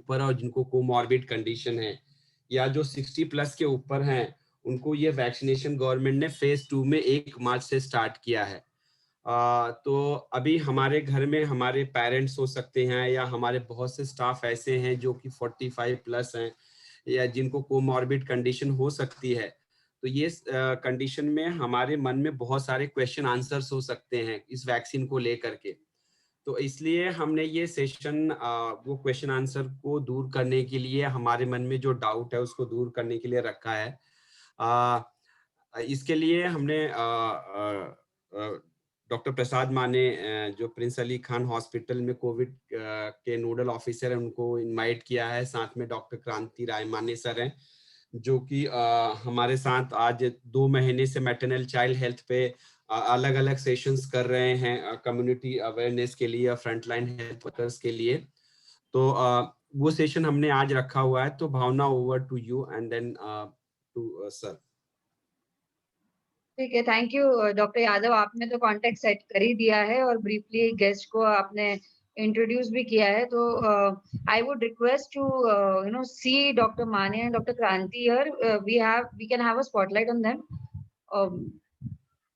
ऊपर और जिनको कोमॉर्बिड कंडीशन है या जो 60 प्लस के ऊपर हैं, उनको ये वैक्सीनेशन गवर्नमेंट ने फेज 2 में 1 मार्च से स्टार्ट किया है। तो अभी हमारे घर में हमारे पेरेंट्स हो सकते हैं या हमारे बहुत से स्टाफ ऐसे हैं जो कि 45 प्लस हैं या जिनको कोमॉर्बिड कंडीशन हो सकती है। तो ये कंडीशन में हमारे मन में बहुत सारे क्वेश्चन आंसर्स हो सकते हैं इस वैक्सीन को लेकर के। तो इसलिए हमने ये सेशन वो क्वेश्चन आंसर को दूर करने के लिए, हमारे मन में जो डाउट है उसको दूर करने के लिए रखा है। इसके लिए हमने डॉक्टर प्रसाद माने जो प्रिंस अली खान हॉस्पिटल में कोविड के नोडल ऑफिसर हैं उनको इनवाइट किया है। साथ में डॉक्टर क्रांति राय माने सर हैं जो कि हमारे साथ आज 2 महीने से मैटरनल चाइल्ड हेल्थ पे अलग अलग सेशंस कर रहे हैं कम्युनिटी अवेयरनेस के लिए, फ्रंटलाइन हेल्थ वर्कर्स के लिए। तो वो सेशन हमने आज रखा हुआ है। तो Bhavna, over to you and then to sir. ठीक है, थैंक यू डॉक्टर यादव। आपने तो कॉन्टेक्ट सेट कर ही दिया है और ब्रीफली गेस्ट को आपने इंट्रोड्यूस भी किया है। तो I would request to see doctor Mane and doctor Kranti here. We can have a spotlight on them.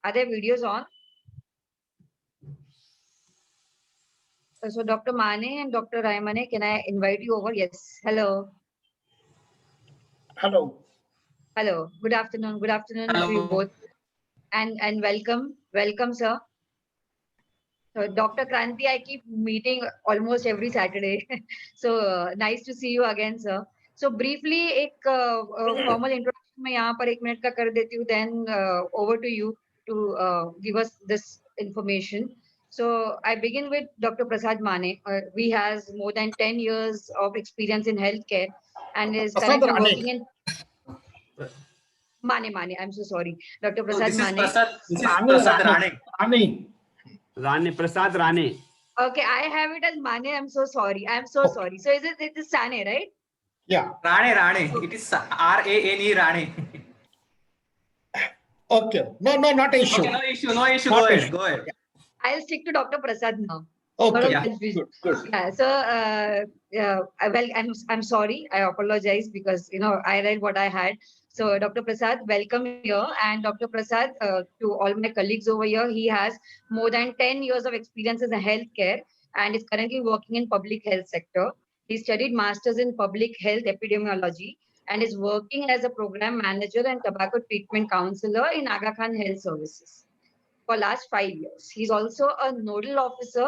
Are there videos on? So Dr. Mane and Dr. Raimane, can I invite you over? Yes. Hello. Hello. Hello. Good afternoon. Good afternoon Hello. to you both. And welcome. Welcome, sir. So Dr. Kranti, I keep meeting almost every Saturday. So nice to see you again, sir. So briefly, एक formal introduction मैं यहाँ पर 1 minute का कर देती हूँ. Then over to you to give us this information. So I begin with Dr. Prasad Mane. He has more than 10 years of experience in healthcare and is currently working in Mane. I'm so sorry, Dr. Prasad Mane. This is Prasad Rane. Rane, Prasad Rane. Okay, I have it as Mane. I'm so sorry. Sorry. So it is Sane, right? Yeah. Rane. It is R-A-N-E, Rane. Okay. No, not an issue. Okay, no issue. Go ahead. I'll stick to Dr. Prasad now. Okay. Yeah. Good. Yeah. So, well, I'm sorry. I apologize because I read what I had. So, Dr. Prasad, welcome here. And Dr. Prasad, to all my colleagues over here, he has more than 10 years of experience in healthcare and is currently working in public health sector. He studied masters in public health epidemiology and is working as a program manager and tobacco treatment counselor in Aga Khan Health Services for last 5 years. He's also a nodal officer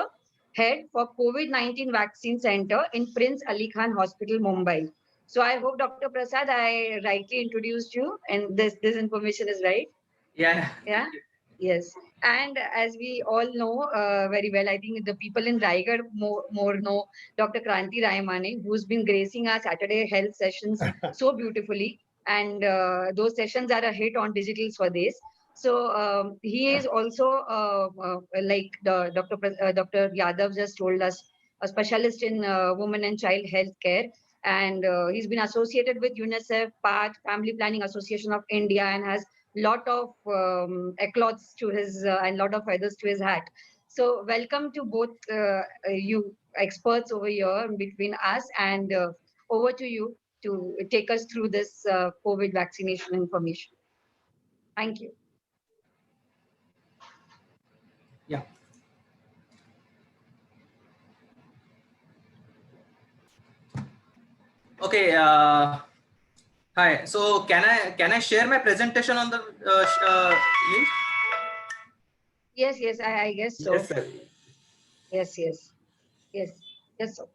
head for COVID-19 vaccine center in Prince Ali Khan Hospital, Mumbai. So I hope, Dr. Prasad, I rightly introduced you and this information is right. Yeah. Yes. And as we all know very well, I think the people in Raigad more know Dr. Kranti Raimane, who's been gracing our Saturday health sessions so beautifully. And those sessions are a hit on Digital Swades. So he is also like Dr. Yadav just told us, a specialist in women and child health care. And he's been associated with UNICEF, PATH, Family Planning Association of India, and has lot of accolades to his and lot of feathers to his hat. So welcome to both you experts over here between us, and over to you to take us through this COVID vaccination information. Thank you. Yeah. Okay. Hi. So can I share my presentation on the link? Yes, I guess so. Yes, sir. Yes, sir.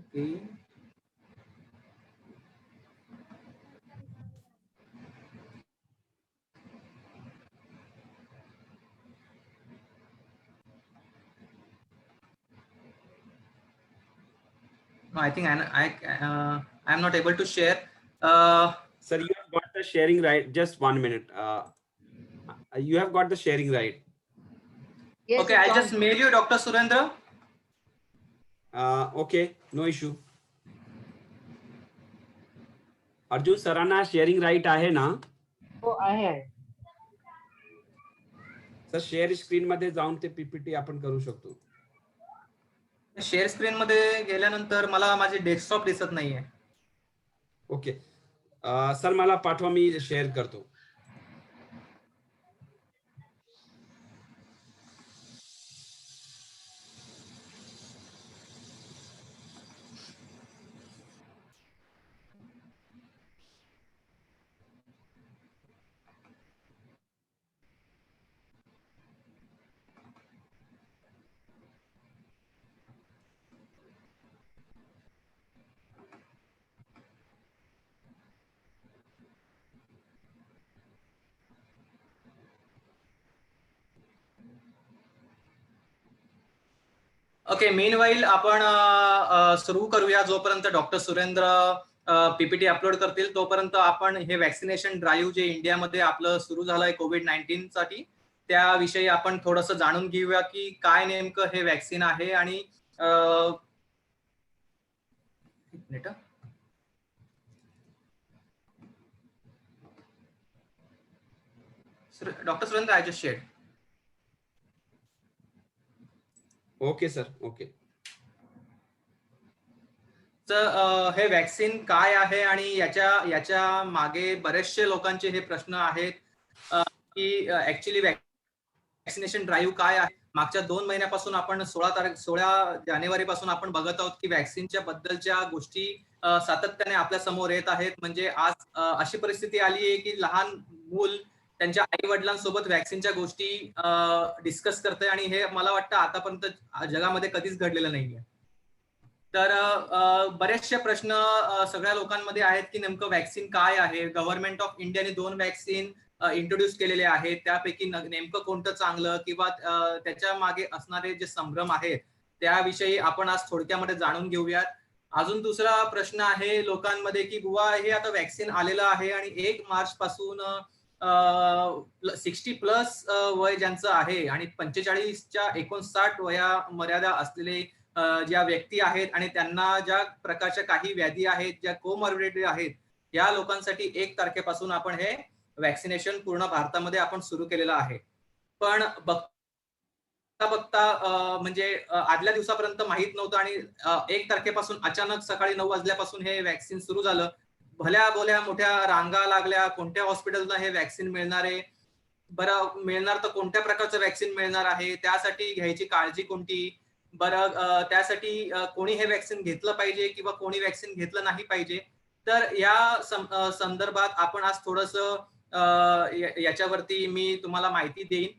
Okay. No, I think I'm not able to share. Sir, you have got the sharing right. Just 1 minute. You have got the sharing right. Yes, Okay, I'll just mail you, Dr. Surendra. Okay, no issue. Arjun सरांना sharing right आहे ना? हो आहे. Sir share screen मध्ये जाऊन ते PPT आपण करू शकतो. शेअर स्क्रीन मध्ये गेल्यानंतर मला माझे डेस्कटॉप दिसत नाहीये. ओके सर मला पाठवा, मी शेअर करतो. ओके, मीनवाईल आपण सुरू करूया. जोपर्यंत डॉक्टर सुरेंद्र पीपीटी अपलोड करतील तोपर्यंत आपण हे वॅक्सिनेशन ड्राईव्ह जे इंडियामध्ये आपलं सुरू झालंय कोविड-19 साठी त्याविषयी आपण थोडंसं जाणून घेऊया की काय नेमकं हे वॅक्सिन आहे. आणि doctor Surendra, I just shared. Okay sir, okay. तर हे वॅक्सिन काय आहे आणि याच्या मागे बरेचसे लोकांचे हे प्रश्न आहेत की ऍक्च्युली वॅक्सिनेशन ड्राईव्ह काय आहे. मागच्या 2 महिन्यापासून आपण 16 जानेवारी पासून आपण बघत आहोत की वॅक्सिनच्या बद्दलच्या गोष्टी सातत्याने आपल्या समोर येत आहेत. म्हणजे आज अशी परिस्थिती आली आहे की लहान मूल त्यांच्या आई वडिलांसोबत वॅक्सिनच्या गोष्टी डिस्कस करते आणि हे मला वाटतं आतापर्यंत जगामध्ये कधीच घडलेलं नाहीये. तर बरेचसे प्रश्न सगळ्या लोकांमध्ये आहेत की नेमकं वॅक्सिन काय आहे. गव्हर्नमेंट ऑफ इंडियाने 2 वॅक्सिन इंट्रोड्यूस केलेले आहेत. त्यापैकी नेमकं कोणतं चांगलं किंवा त्याच्या मागे असणारे जे संभ्रम आहेत त्याविषयी आपण आज थोडक्यामध्ये जाणून घेऊयात. अजून दुसरा प्रश्न आहे लोकांमध्ये की बुवा हे आता वॅक्सिन आलेलं आहे आणि 1 मार्च पासून 60 प्लस वय ज्यांचं आहे आणि 45च्या 59 वया मर्यादा असलेले ज्या व्यक्ती आहेत आणि त्यांना ज्या प्रकारच्या काही व्याधी आहेत, ज्या कोमॉर्बिडिटी आहेत, या लोकांसाठी 1 तारखेपासून आपण हे वॅक्सिनेशन पूर्ण भारतामध्ये आपण सुरू केलेलं आहे. पण बघता म्हणजे आदल्या दिवसापर्यंत माहित नव्हतं आणि 1 तारखेपासून अचानक सकाळी 9 वाजल्यापासून हे वॅक्सिन सुरू झालं. भल्या बोल्या मोठ्या रांगा लागल्या. कोणत्या हॉस्पिटलला हे वॅक्सिन मिळणार आहे, बरं मिळणार तर कोणत्या प्रकारचं वॅक्सिन मिळणार आहे, त्यासाठी घ्यायची काळजी कोणती, बरं त्यासाठी कोणी हे वॅक्सिन घेतलं पाहिजे किंवा कोणी वॅक्सिन घेतलं नाही पाहिजे. तर या संदर्भात आपण आज थोडंसं याच्यावरती मी तुम्हाला माहिती देईन.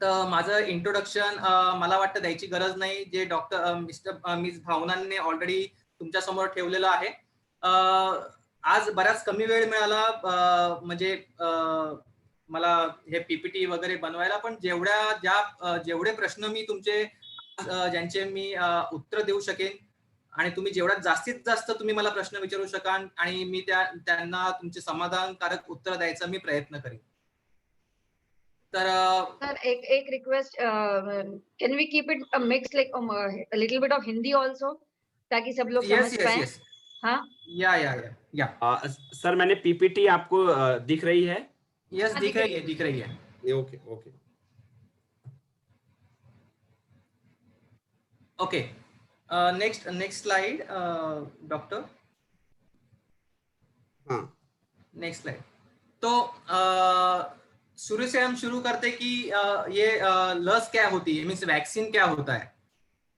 तर माझं इंट्रोडक्शन मला वाटतं द्यायची गरज नाही, जे डॉक्टर मिस भावनांनी ऑलरेडी तुमच्या समोर ठेवलेलं आहे. आज बराच कमी वेळ मिळाला म्हणजे मला हे पीपीटी वगैरे बनवायला, पण जेवढे प्रश्न मी तुमचे ज्यांचे मी उत्तर देऊ शकेन आणि तुम्ही जेवढ्यात जास्तीत जास्त तुम्ही मला प्रश्न विचारू शकाल आणि मी त्यांना तुमचे समाधानकारक उत्तर द्यायचा मी प्रयत्न करेन. तर सर एक request, can we keep it a mix like a little bit of Hindi also ताकि सब लोग समझ पाए. हाँ या सर मैंने पीपीटी आपको दिख रही है? यस, दिख रही है. Okay okay okay, next slide doctor. हाँ, नेक्स्ट स्लाइड. तो शुरू से हम शुरू करते कि ये लस क्या होती है, मीन्स वैक्सीन क्या होता है.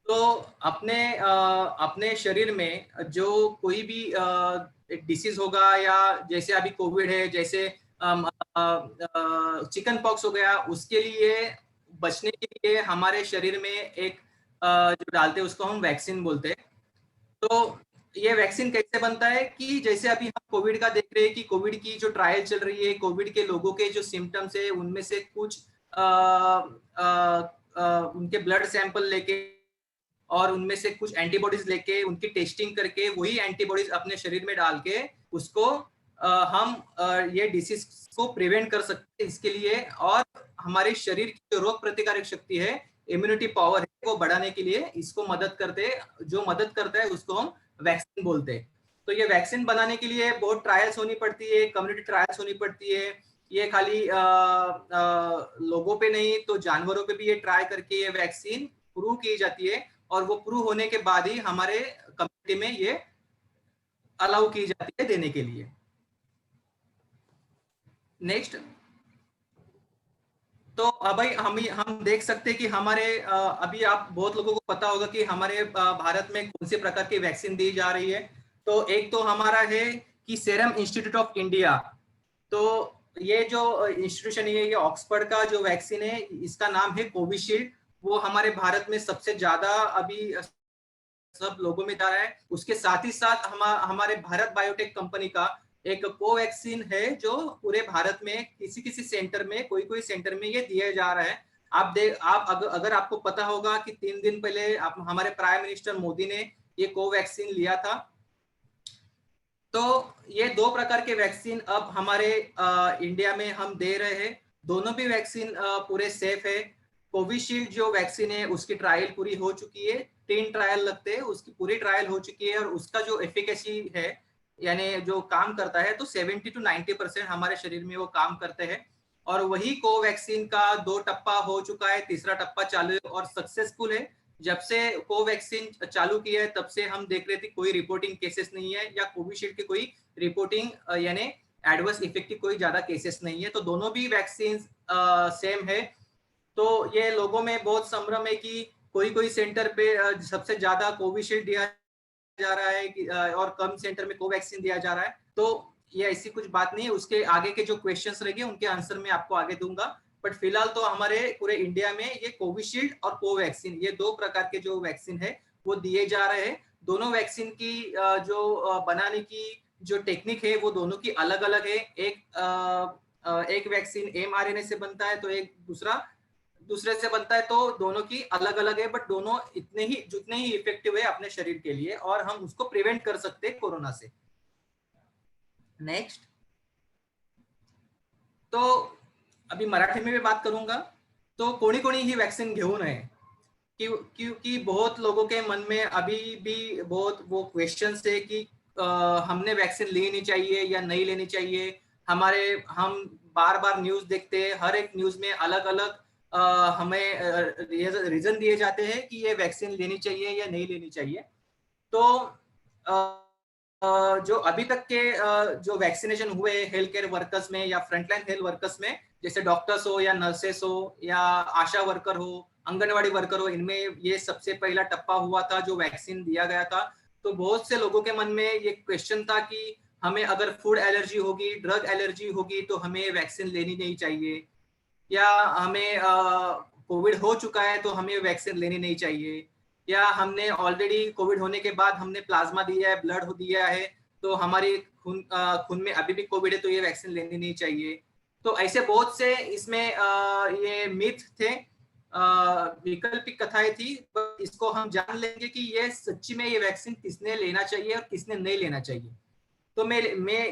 तो अपने शरीर में जो कोई भी डिसीज होगा या जैसे अभी कोविड है, जैसे चिकन पॉक्स हो गया, उसके लिए बचने के लिए हमारे शरीर में एक जो डालते हैं उसको हम वैक्सीन बोलते हैं. तो ये वैक्सीन कैसे बनता है कि जैसे अभी हम कोविड का देख रहे हैं कि कोविड की जो ट्रायल चल रही है, कोविड के लोगों के जो सिम्टम्स है उनमें से कुछ उनके ब्लड सैंपल लेके और उनमें से कुछ एंटीबॉडीज लेके उनकी टेस्टिंग करके वही एंटीबॉडीज अपने शरीर में डाल के उसको हम ये डिसीज को प्रिवेंट कर सकते हैं. इसके लिए और हमारे शरीर की जो रोग प्रतिकारक शक्ति है, इम्यूनिटी पावर है, को बढ़ाने के लिए इसको मदद करता है उसको हम वैक्सीन बोलते हैं. तो ये वैक्सीन बनाने के लिए बहुत ट्रायल्स होनी पड़ती है, कम्युनिटी ट्रायल्स होनी पड़ती है, ये खाली लोगों पे नहीं तो जानवरों पे भी ये ट्राई करके ये वैक्सीन प्रूव की जाती है, और वो प्रूव होने के बाद ही हमारे कम्युनिटी में ये अलाउ की जाती है देने के लिए। नेक्स्ट, तो अभी हम देख सकते हैं कि हमारे अभी आप बहुत लोगों को पता होगा कि हमारे भारत में कौन से प्रकार की वैक्सीन दी जा रही है। तो एक तो हमारा है कि सीरम इंस्टीट्यूट ऑफ इंडिया, तो ये जो इंस्टीट्यूशन है, ये ऑक्सफोर्ड का जो वैक्सीन है, इसका नाम है कोविशील्ड। वो हमारे भारत में सबसे ज्यादा अभी सब लोगों में जा रहा है। उसके साथ ही साथ हमारे भारत बायोटेक कंपनी का एक कोवैक्सीन है, जो पूरे भारत में किसी किसी सेंटर में, कोई सेंटर में ये दिया जा रहा है। आप अगर आपको पता होगा कि 3 दिन पहले हमारे प्राइम मिनिस्टर मोदी ने ये कोवैक्सीन लिया था। तो ये 2 प्रकार के वैक्सीन अब हमारे इंडिया में हम दे रहे हैं। दोनों भी वैक्सीन पूरे सेफ है। कोविशील्ड जो वैक्सीन है उसकी ट्रायल पूरी हो चुकी है, 3 ट्रायल लगते हैं, उसकी पूरी ट्रायल हो चुकी है, और उसका जो एफिकेसी है, यानी जो काम करता है, तो 70 to 90% हमारे शरीर में वो काम करते हैं। और वही कोवैक्सीन का 2 टप्पा हो चुका है, तीसरा टप्पा चालू है और सक्सेसफुल है। जब से कोवैक्सीन चालू किया है तब से हम देख रहे थे कोई रिपोर्टिंग केसेस नहीं है, या कोविशील्ड की कोई रिपोर्टिंग यानी एडवर्स इफेक्ट की कोई ज्यादा केसेस नहीं है। तो दोनों भी वैक्सीन सेम है। तो ये लोगों में बहुत संभ्रम है कि कोई सेंटर पे सबसे ज्यादा कोविशील्ड दिया जा रहा है और कम सेंटर में कोवैक्सीन दिया जा रहा है। तो ये ऐसी कुछ बात नहीं है। उसके आगे के जो क्वेश्चंस रहेंगे उनके आंसर मैं आपको आगे दूंगा। बट फिलहाल तो हमारे पूरे इंडिया में ये कोविशील्ड और कोवैक्सीन, ये 2 प्रकार के जो वैक्सीन है वो दिए जा रहे हैं। दोनों वैक्सीन की जो बनाने की जो टेक्निक है वो दोनों की अलग अलग है। एक वैक्सीन mRNA से बनता है, तो एक दूसरे से बनता है, तो दोनों की अलग अलग है, बट दोनों जितने ही इफेक्टिव है अपने शरीर के लिए, और हम उसको प्रिवेंट कर सकते हैं कोरोना से। नेक्स्ट, तो अभी मराठी में भी बात करूंगा। तो कोणी कोणी ही वैक्सीन घेऊ नये, क्योंकि बहुत लोगों के मन में अभी भी बहुत वो क्वेश्चन है कि हमने वैक्सीन लेनी चाहिए या नहीं लेनी चाहिए। हम बार बार न्यूज देखते हैं, हर एक न्यूज में अलग अलग हमें रीजन दिए जाते हैं कि ये वैक्सीन लेनी चाहिए या नहीं लेनी चाहिए। तो जो अभी तक के जो वैक्सीनेशन हुए हेल्थ केयर वर्कर्स में या फ्रंटलाइन हेल्थ वर्कर्स में, जैसे डॉक्टर्स हो या नर्सेस हो या आशा वर्कर हो, आंगनवाड़ी वर्कर हो, इनमें ये सबसे पहला टप्पा हुआ था जो वैक्सीन दिया गया था। तो बहुत से लोगों के मन में ये क्वेश्चन था कि हमें अगर फूड एलर्जी होगी, ड्रग एलर्जी होगी, तो हमें वैक्सीन लेनी नहीं चाहिए, या हमें कोविड हो चुका है तो हमें वैक्सीन लेनी नहीं चाहिए, या हमने ऑलरेडी कोविड होने के बाद हमने प्लाज्मा दिया है, ब्लड दिया है, तो हमारे खून में अभी भी कोविड है तो ये वैक्सीन लेनी नहीं चाहिए। तो ऐसे बहुत से इसमें ये मिथ थे, वैकल्पिक कथाएं थी। इसको हम जान लेंगे कि ये सच्ची में ये वैक्सीन किसने लेना चाहिए और किसने नहीं लेना चाहिए। तो मैं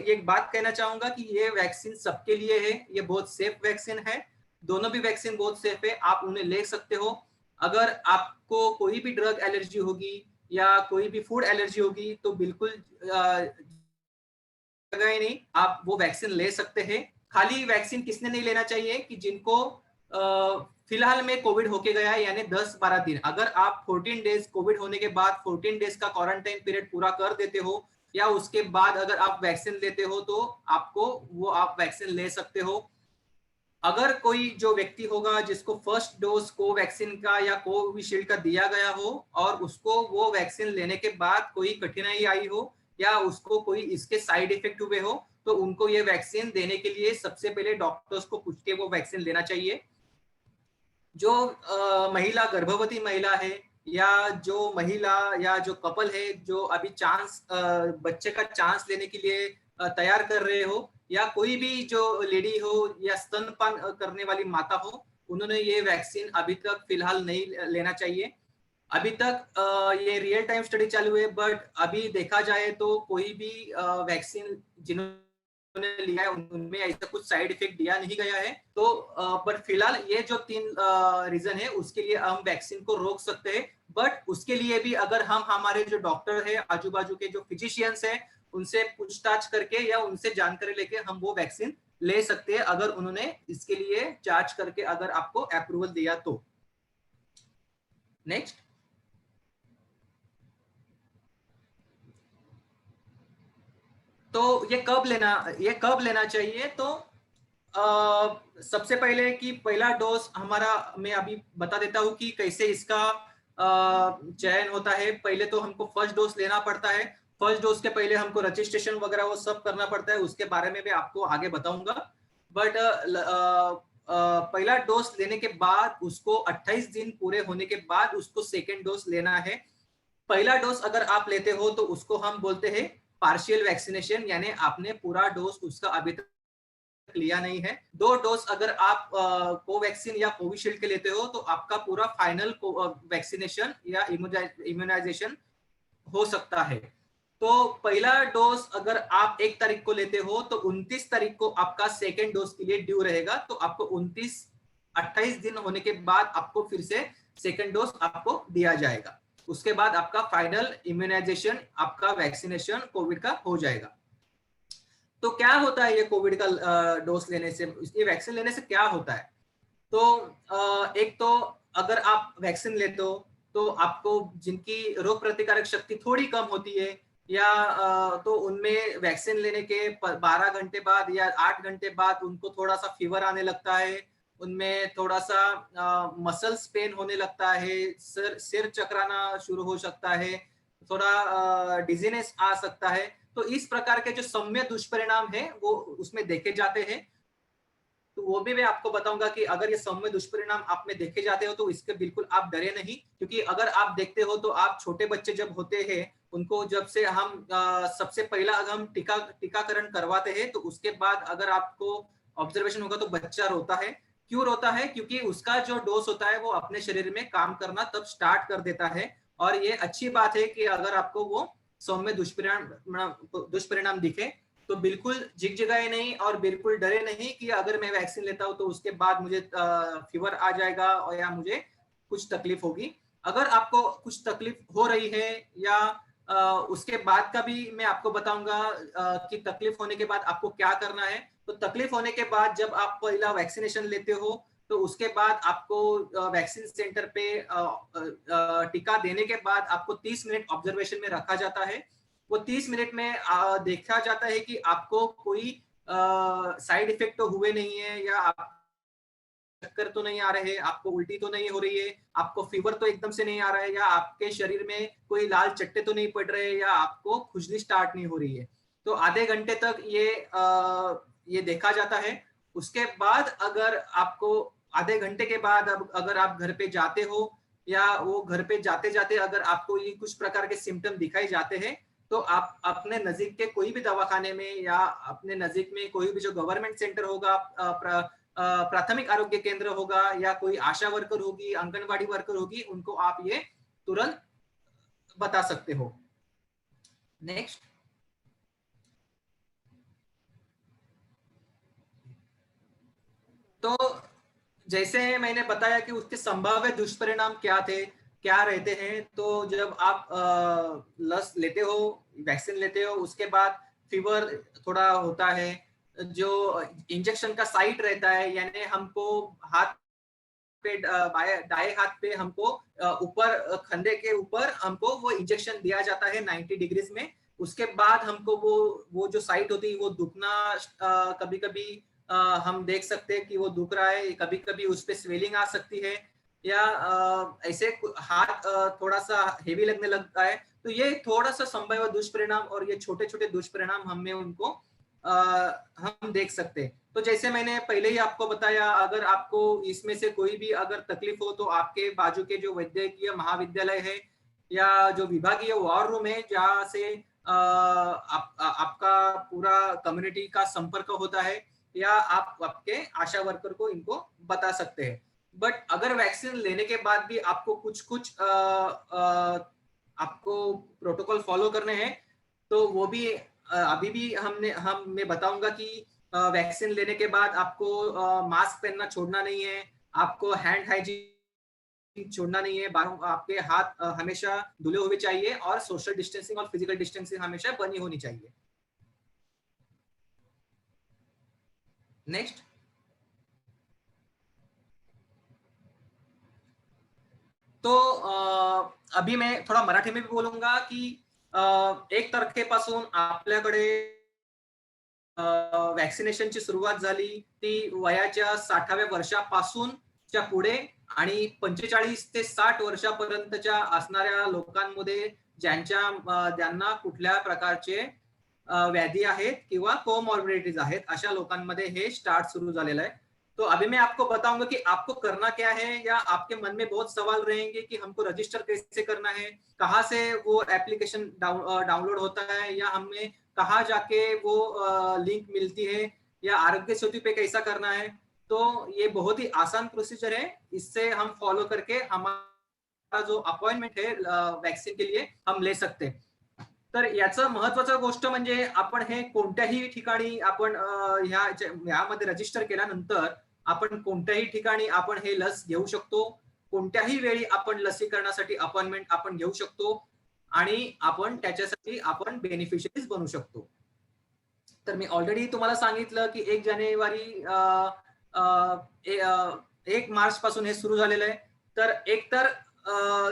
ये बात कहना चाहूंगा कि ये वैक्सीन सबके लिए है, ये बहुत सेफ वैक्सीन है। दोनों भी वैक्सीन बहुत सेफ है, आप उन्हें ले सकते हो। अगर आपको कोई भी ड्रग एलर्जी होगी या कोई भी फूड एलर्जी होगी तो बिल्कुल जगह ही नहीं, आप वो वैक्सीन ले सकते हैं। खाली वैक्सीन किसने नहीं लेना चाहिए कि जिनको फिलहाल में कोविड होके गया है, यानी 10-12 दिन। अगर आप 14 डेज कोविड होने के बाद 14 डेज का क्वारंटाइन पीरियड पूरा कर देते हो, या उसके बाद अगर आप वैक्सीन लेते हो, तो आप वैक्सीन ले सकते हो। अगर कोई जो व्यक्ति होगा जिसको फर्स्ट डोज कोवैक्सीन का या कोविशील्ड का दिया गया हो और उसको वो वैक्सीन लेने के बाद कोई कठिनाई आई हो या उसको कोई इसके साइड इफेक्ट हुए हो, तो उनको ये वैक्सीन देने के लिए सबसे पहले डॉक्टर्स को पूछ के वो वैक्सीन लेना चाहिए। जो महिला, गर्भवती महिला है, या जो महिला या जो कपल है जो अभी बच्चे का चांस लेने के लिए तैयार कर रहे हो, या कोई भी जो लेडी हो या स्तनपान करने वाली माता हो, उन्होंने ये वैक्सीन अभी तक फिलहाल नहीं लेना चाहिए। अभी तक ये रियल टाइम स्टडी चालू है, बट अभी देखा जाए तो कोई भी वैक्सीन जिन्होंने लिया है उनमें ऐसा कुछ साइड इफेक्ट दिया नहीं गया है। तो बट फिलहाल ये जो 3 रीजन है उसके लिए हम वैक्सीन को रोक सकते हैं। बट उसके लिए भी अगर हम हमारे जो डॉक्टर है, आजू बाजू के जो फिजिशियंस है, उनसे पूछताछ करके या उनसे जानकारी लेके हम वो वैक्सीन ले सकते हैं अगर उन्होंने इसके लिए जांच करके अगर आपको अप्रूवल दिया तो। नेक्स्ट, तो ये कब लेना चाहिए? तो सबसे पहले कि पहला डोज हमारा, मैं अभी बता देता हूं कि कैसे इसका चयन होता है। पहले तो हमको फर्स्ट डोज लेना पड़ता है। फर्स्ट डोज के पहले हमको रजिस्ट्रेशन वगैरह वो सब करना पड़ता है, उसके बारे में भी आपको आगे बताऊंगा। बट पहला डोज लेने के बाद उसको 28 दिन पूरे होने के बाद उसको सेकेंड डोज लेना है। पहला डोज अगर आप लेते हो तो उसको हम बोलते हैं पार्शियल वैक्सीनेशन, यानी आपने पूरा डोज उसका अभी तक लिया नहीं है। 2 डोज अगर आप कोवैक्सीन या कोविशील्ड के लेते हो तो आपका पूरा फाइनल वैक्सीनेशन या इम्यूनाइजेशन हो सकता है। तो पहला डोज अगर आप 1 तारीख को लेते हो तो 29 तारीख को आपका सेकेंड डोज के लिए ड्यू रहेगा। तो आपको 28 दिन होने के बाद आपको फिर से सेकेंड डोज आपको दिया जाएगा। उसके बाद आपका फाइनल इम्यूनाइजेशन, आपका वैक्सीनेशन कोविड का हो जाएगा। तो क्या होता है ये कोविड का डोज लेने से, ये वैक्सीन लेने से क्या होता है? तो एक तो अगर आप वैक्सीन लेते हो तो आपको जिनकी रोग प्रतिकारक शक्ति थोड़ी कम होती है या तो उनमें वैक्सीन लेने के 12 घंटे बाद या 8 घंटे बाद उनको थोड़ा सा फीवर आने लगता है, उनमें थोड़ा सा मसल्स पेन होने लगता है, सिर चकराना शुरू हो सकता है, थोड़ा डिजीनेस आ सकता है। तो इस प्रकार के जो सौम्य दुष्परिणाम है वो उसमें देखे जाते हैं। तो वो भी मैं आपको बताऊंगा कि अगर ये सौम्य दुष्परिणाम आप में देखे जाते हो तो इसके बिल्कुल आप डरे नहीं, क्योंकि अगर आप देखते हो तो आप छोटे बच्चे जब होते हैं उनको जब से हम सबसे पहला अगर हम टीकाकरण करवाते हैं तो उसके बाद अगर आपको ऑब्जर्वेशन होगा तो बच्चा रोता है। क्यों रोता है? क्योंकि उसका जो डोज होता है वो अपने शरीर में काम करना तब स्टार्ट कर देता है। और ये अच्छी बात है कि अगर आपको वो सौम्य दुष्परिणाम दिखे तो बिल्कुल झिकझिकाए नहीं और बिल्कुल डरे नहीं कि अगर मैं वैक्सीन लेता हूं तो उसके बाद मुझे फीवर आ जाएगा और या मुझे कुछ तकलीफ होगी। अगर आपको कुछ तकलीफ हो रही है या उसके बाद का भी मैं आपको बताऊंगा कि तकलीफ होने के बाद आपको क्या करना है। तो तकलीफ होने के बाद जब आप पहला वैक्सीनेशन लेते हो तो उसके बाद आपको वैक्सीन सेंटर पे टीका देने के बाद आपको 30 मिनट ऑब्जर्वेशन में रखा जाता है। वो 30 मिनट में देखा जाता है कि आपको कोई साइड इफेक्ट तो हुए नहीं है, या आप चक्कर तो नहीं आ रहे, आपको उल्टी तो नहीं हो रही है, आपको फीवर तो एकदम से नहीं आ रहा है, या आपके शरीर में कोई लाल चट्टे तो नहीं पड़ रहे, या आपको खुजली स्टार्ट नहीं हो रही है। तो आधे घंटे तक ये देखा जाता है। उसके बाद अगर आपको आधे घंटे के बाद अगर आप घर पे जाते हो या वो घर पे जाते जाते अगर आपको ये कुछ प्रकार के सिम्टम दिखाई जाते हैं तो आप अपने नजदीक के कोई भी दवाखाने में या अपने नजदीक में कोई भी जो गवर्नमेंट सेंटर होगा, प्राथमिक आरोग्य केंद्र होगा या कोई आशा वर्कर होगी, आंगनवाड़ी वर्कर होगी, उनको आप ये तुरंत बता सकते हो। नेक्स्ट, तो जैसे मैंने बताया कि उसके संभाव्य दुष्परिणाम क्या रहते हैं। तो जब आप लस लेते हो, वैक्सीन लेते हो, उसके बाद फीवर थोड़ा होता है, जो इंजेक्शन का साइट रहता है, यानी हमको हाथ पे दाएं हाथ पे हमको ऊपर कंधे के ऊपर हमको वो इंजेक्शन दिया जाता है 90 डिग्रीज में। उसके बाद हमको वो जो साइट होती है वो दुखना कभी कभी हम देख सकते हैं कि वो दुख रहा है, कभी कभी उस पर स्वेलिंग आ सकती है, या ऐसे हाथ थोड़ा सा हेवी लगने लगता है। तो ये थोड़ा सा संभाव्य दुष्परिणाम और ये छोटे छोटे दुष्परिणाम हमें उनको हम देख सकते हैं। तो जैसे मैंने पहले ही आपको बताया, अगर आपको इसमें से कोई भी अगर तकलीफ हो तो आपके बाजू के जो वैद्यकीय महाविद्यालय है या जो विभागीय वॉर रूम है जहाँ से आपका पूरा कम्युनिटी का संपर्क होता है, या आप आपके आशा वर्कर को इनको बता सकते हैं। बट अगर वैक्सीन लेने के बाद भी आपको कुछ आपको प्रोटोकॉल फॉलो करने हैं तो वो भी अभी भी मैं बताऊंगा कि वैक्सीन लेने के बाद आपको मास्क पहनना छोड़ना नहीं है, आपको हैंड हाइजीन छोड़ना नहीं है, आपके हाथ हमेशा धुले हुए चाहिए और सोशल डिस्टेंसिंग और फिजिकल डिस्टेंसिंग हमेशा बनी होनी चाहिए। नेक्स्ट, तो अभी मैं थोडा मराठी में भी बोलूंगा की 1 तारखेपासून आपल्याकडे वॅक्सिनेशनची सुरुवात झाली ती वयाच्या 60व्या वर्षापासूनच्या पुढे आणि 45 ते 60 वर्षापर्यंतच्या असणाऱ्या लोकांमध्ये ज्यांना कुठल्या प्रकारचे व्याधी आहेत किंवा कोमॉर्बिडिटीज आहेत अशा लोकांमध्ये हे स्टार्ट शुरू झालेलं है। तो अभी मैं आपको बताऊंगा कि आपको करना क्या है, या आपके मन में बहुत सवाल रहेंगे कि हमको रजिस्टर कैसे करना है, कहाँ से वो एप्लीकेशन डाउनलोड होता है, या हमें कहाँ जाके वो लिंक मिलती है, या आरोग्य सेतु पे कैसा करना है। तो ये बहुत ही आसान प्रोसीजर है, इससे हम फॉलो करके हमारा जो अपॉइंटमेंट है वैक्सीन के लिए हम ले सकते हैं। तर याचं महत्वाचं गोष्ट म्हणजे आपण हे कोणत्याही ठिकाणी आपण ह्यामध्ये रजिस्टर केल्यानंतर आपण कोणत्याही ठिकाणी आपण हे लस घेऊ शकतो, कोणत्याही वेळी आपण लसीकरणासाठी अपॉइंटमेंट आपण घेऊ शकतो आणि आपण त्याच्यासाठी आपण बेनिफिशियरीज बनू शकतो। तर मी ऑलरेडी तुम्हाला सांगितलं की 1 जानेवारी 1 मार्च पासून हे सुरू झालेलं आहे। तर एकतर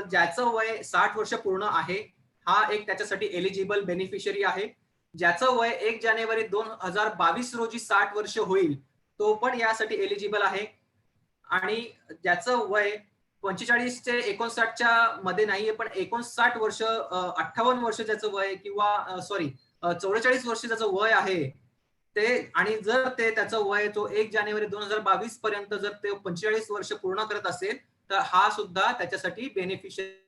ज्याचं वय 60 वर्ष पूर्ण आहे हा एक त्याच्यासाठी एलिजिबल बेनिफिशियरी आहे। ज्याचं वय 1 जानेवारी 2022 रोजी 60 वर्ष होईल तो पण यासाठी एलिजिबल आहे। आणि ज्याचं वय 45 ते 59च्या मध्ये नाहीये पण 59 वर्ष 58 वर्ष ज्याचं वय किंवा 44 वर्ष ज्याचं वय आहे ते, आणि जर ते त्याचं वय तो 1 जानेवारी 2022 पर्यंत जर ते 45 वर्ष पूर्ण करत असेल तर हा सुद्धा त्याच्यासाठी बेनिफिशियरी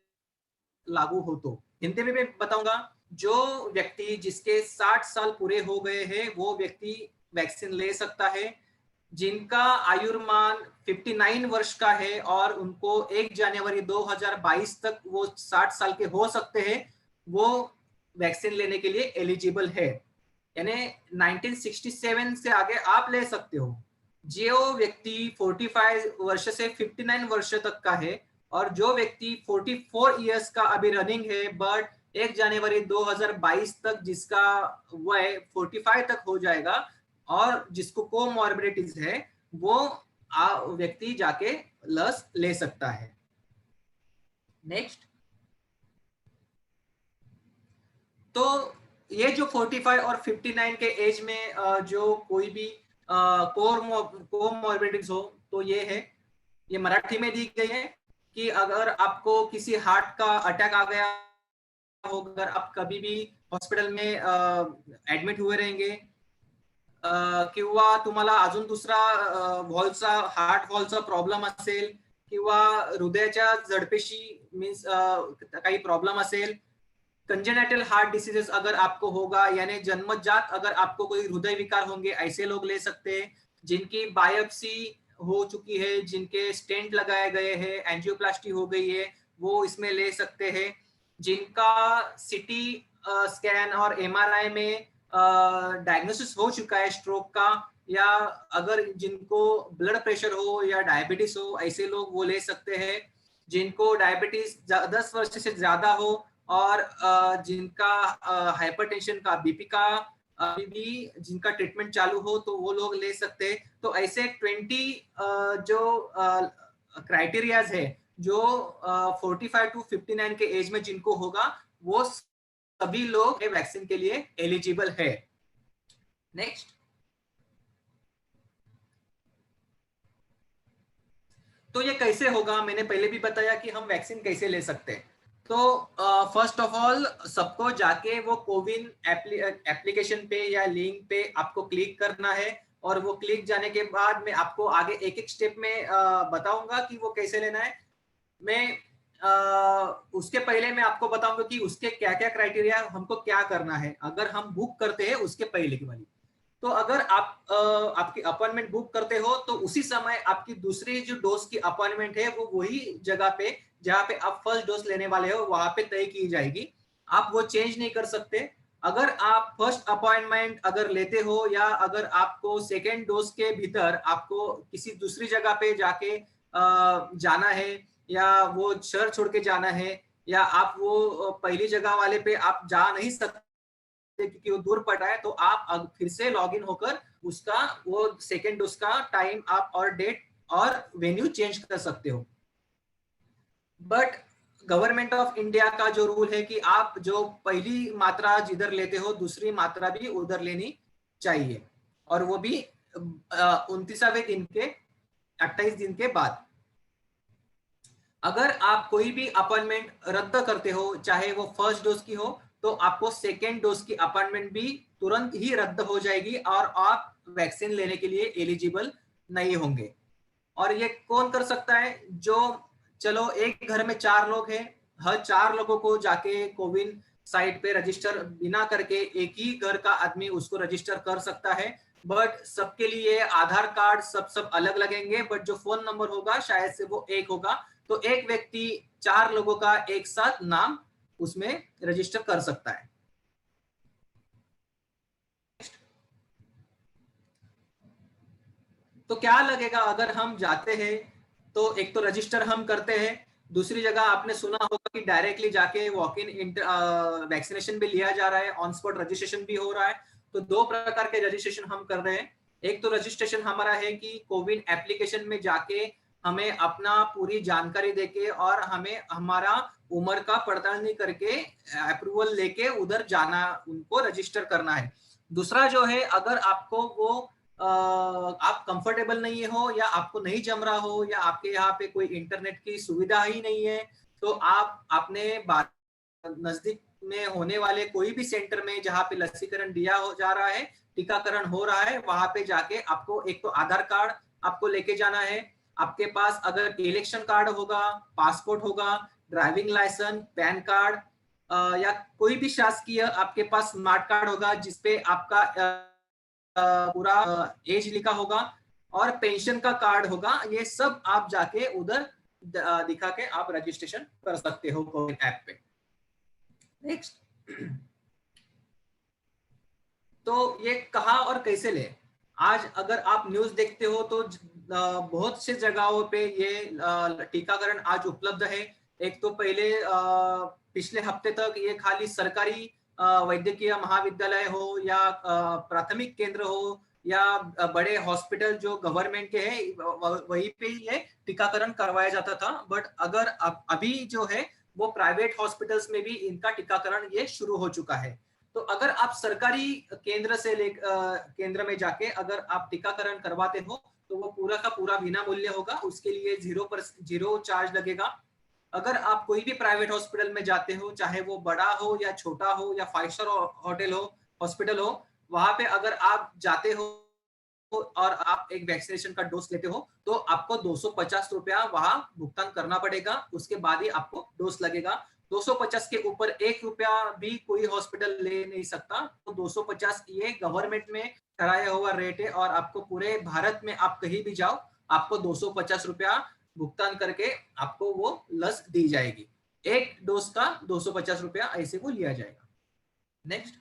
लागू होतो। हिंदी में भी बताऊंगा, जो व्यक्ति जिसके 60 साल पूरे हो गए हैं वो व्यक्ति वैक्सीन ले सकता है। जिनका आयुर्मान 59 वर्ष का है और उनको 1 जनवरी 2022 तक वो 60 साल के हो सकते हैं, वो वैक्सीन लेने के लिए एलिजिबल है। यानी 1967 से आगे आप ले सकते हो। जो व्यक्ति 45 वर्ष से 59 वर्ष तक का है और जो व्यक्ति 44 इयर्स का अभी रनिंग है बट 1 जनवरी 2022 तक जिसका वय 45 तक हो जाएगा और जिसको कोमॉर्बिडिटीज है वो व्यक्ति जाके लस ले सकता है। नेक्स्ट, तो ये जो 45 और 59 के एज में जो कोई भी कोमॉर्बिडिटीज हो तो ये है, ये मराठी में दी गई है कि अगर आपको किसी हार्ट का अटैक आ गया हो, अगर आप कभी भी हॉस्पिटल में एडमिट हुए रहेंगे किंवा तुम्हाला अजून दुसरा हार्ट वॉलचा प्रॉब्लेम असेल किंवा हृदयाच्या झडपेशी मीन्स काही प्रॉब्लम असेल, कंजेनिटल हार्ट डिसीजेस अगर आपको होगा यानी जन्मजात अगर आपको कोई हृदय विकार होंगे ऐसे लोग ले सकते हैं। जिनकी बायोप्सी हो चुकी है, जिनके स्टेंट लगाए गए हैं, एंजियोप्लास्टी हो गई है, वो इसमें ले सकते हैं। जिनका सिटी स्कैन और एमआरआई में डायग्नोसिस हो चुका है स्ट्रोक का, या अगर जिनको ब्लड प्रेशर हो या डायबिटीज हो ऐसे लोग वो ले सकते हैं। जिनको डायबिटीज 10 वर्ष से ज्यादा हो और जिनका हाइपरटेंशन का बीपी का अभी भी जिनका ट्रीटमेंट चालू हो तो वो लोग ले सकते हैं। तो ऐसे 20 जो क्राइटेरियाज है जो 45 टू 59 के एज में जिनको होगा वो सभी लोग वैक्सीन के लिए एलिजिबल है। नेक्स्ट, तो ये कैसे होगा, मैंने पहले भी बताया कि हम वैक्सीन कैसे ले सकते हैं। तो फर्स्ट ऑफ ऑल सबको जाके वो कोविन एप्लीकेशन पे या लिंक पे आपको क्लिक करना है और वो क्लिक जाने के बाद मैं आपको आगे एक एक स्टेप में बताऊंगा कि वो कैसे लेना है। मैं उसके पहले मैं आपको बताऊंगा कि उसके क्या क्या क्राइटेरिया हमको क्या करना है अगर हम बुक करते हैं उसके पहले की वाली। तो अगर आप आपकी अपॉइंटमेंट बुक करते हो तो उसी समय आपकी दूसरी जो डोज की अपॉइंटमेंट है वो वही जगह पे जहाँ पे आप फर्स्ट डोज लेने वाले हो वहां पे तय की जाएगी, आप वो चेंज नहीं कर सकते। अगर आप फर्स्ट अपॉइंटमेंट अगर लेते हो या अगर आपको सेकेंड डोज के भीतर आपको किसी दूसरी जगह पे जाके जाना है या वो शहर छोड़ के जाना है या आप वो पहली जगह वाले पे आप जा नहीं सकते क्योंकि वो दूर पड़ रहा है, तो आप अब फिर से लॉग इन होकर उसका वो सेकेंड डोज का टाइम आप और डेट और वेन्यू चेंज कर सकते हो। बट गवर्नमेंट ऑफ इंडिया का जो रूल है कि आप जो पहली मात्रा जिधर लेते हो दूसरी मात्रा भी उधर लेनी चाहिए, और वो भी 29वें दिन के 28 दिन के बाद। अगर आप कोई भी अपॉइंटमेंट रद्द करते हो, चाहे वो फर्स्ट डोज की हो, तो आपको सेकेंड डोज की अपॉइंटमेंट भी तुरंत ही रद्द हो जाएगी और आप वैक्सीन लेने के लिए एलिजिबल नहीं होंगे। और ये कौन कर सकता है? जो चलो एक घर में 4 लोग हैं, हर 4 लोगों को जाके कोविन साइट पे रजिस्टर बिना करके एक ही घर का आदमी उसको रजिस्टर कर सकता है। बट सबके लिए आधार कार्ड सब अलग लगेंगे, बट जो फोन नंबर होगा शायद से वो एक होगा, तो एक व्यक्ति 4 लोगों का एक साथ नाम उसमें रजिस्टर कर सकता है। तो क्या लगेगा अगर हम जाते हैं? तो एक तो रजिस्टर हम करते हैं, दूसरी जगह आपने सुना होगा कि डायरेक्टली जाके वॉक इन वैक्सीनेशन भी लिया जा रहा है, ऑन स्पॉट रजिस्ट्रेशन भी हो रहा है। तो 2 प्रकार के रजिस्ट्रेशन हम कर रहे हैं। एक तो रजिस्ट्रेशन हमारा है कि कोविन एप्लीकेशन में जाके हमें अपना पूरी जानकारी देके और हमें हमारा उम्र का पड़ताल नहीं करके अप्रूवल लेके उधर जाना, उनको रजिस्टर करना है। दूसरा जो है, अगर आपको वो आप कंफर्टेबल नहीं हो या आपको नहीं जम रहा हो या आपके यहाँ पे कोई इंटरनेट की सुविधा ही नहीं है, तो आप अपने नजदीक में होने वाले कोई भी सेंटर में जहाँ पे लसीकरण दिया हो जा रहा है, टीकाकरण हो रहा है, वहां पे जाके आपको एक तो आधार कार्ड आपको लेके जाना है। आपके पास अगर इलेक्शन कार्ड होगा, पासपोर्ट होगा, ड्राइविंग लाइसेंस, पैन कार्ड या कोई भी शासकीय आपके पास स्मार्ट कार्ड होगा जिसपे आपका पूरा एज लिखा होगा और पेंशन का कार्ड होगा, ये सब आप जाके उधर दिखा के आप रजिस्ट्रेशन कर सकते हो कोविन ऐप पे। नेक्स्ट, तो ये कहाँ और कैसे ले? आज अगर आप न्यूज देखते हो तो बहुत से जगहों पे ये टीकाकरण आज उपलब्ध है। एक तो पहले पिछले हफ्ते तक ये खाली सरकारी वैद्यकीय महाविद्यालय हो या प्राथमिक केंद्र हो या बड़े हॉस्पिटल जो गवर्नमेंट के हैं वहीं पे ये टीकाकरण करवाया जाता था। बट अगर अभी जो है वो प्राइवेट हॉस्पिटल्स में भी इनका टीकाकरण ये शुरू हो चुका है। तो अगर आप सरकारी केंद्र से केंद्र में जाके अगर आप टीकाकरण करवाते हो तो वो पूरा का पूरा बिना मूल्य होगा, उसके लिए 0 चार्ज लगेगा। अगर आप कोई भी प्राइवेट हॉस्पिटल में जाते हो, चाहे वो बड़ा हो या छोटा हो या 5 स्टार होटल हो, हॉस्पिटल हो, वहां पे अगर आप जाते हो और आप एक वैक्सीनेशन का डोज लेते हो तो आपको 250 रुपया वहां भुगतान करना पड़ेगा, उसके बाद ही आपको डोज लगेगा। 250 के ऊपर 1 रुपया भी कोई हॉस्पिटल ले नहीं सकता। तो 250 ये गवर्नमेंट में कराया हुआ रेट है और आपको पूरे भारत में आप कहीं भी जाओ आपको 250 रुपया भुगतान करके आपको वो लस दी जाएगी। एक डोज का 250 रुपया ऐसे को लिया जाएगा। नेक्स्ट,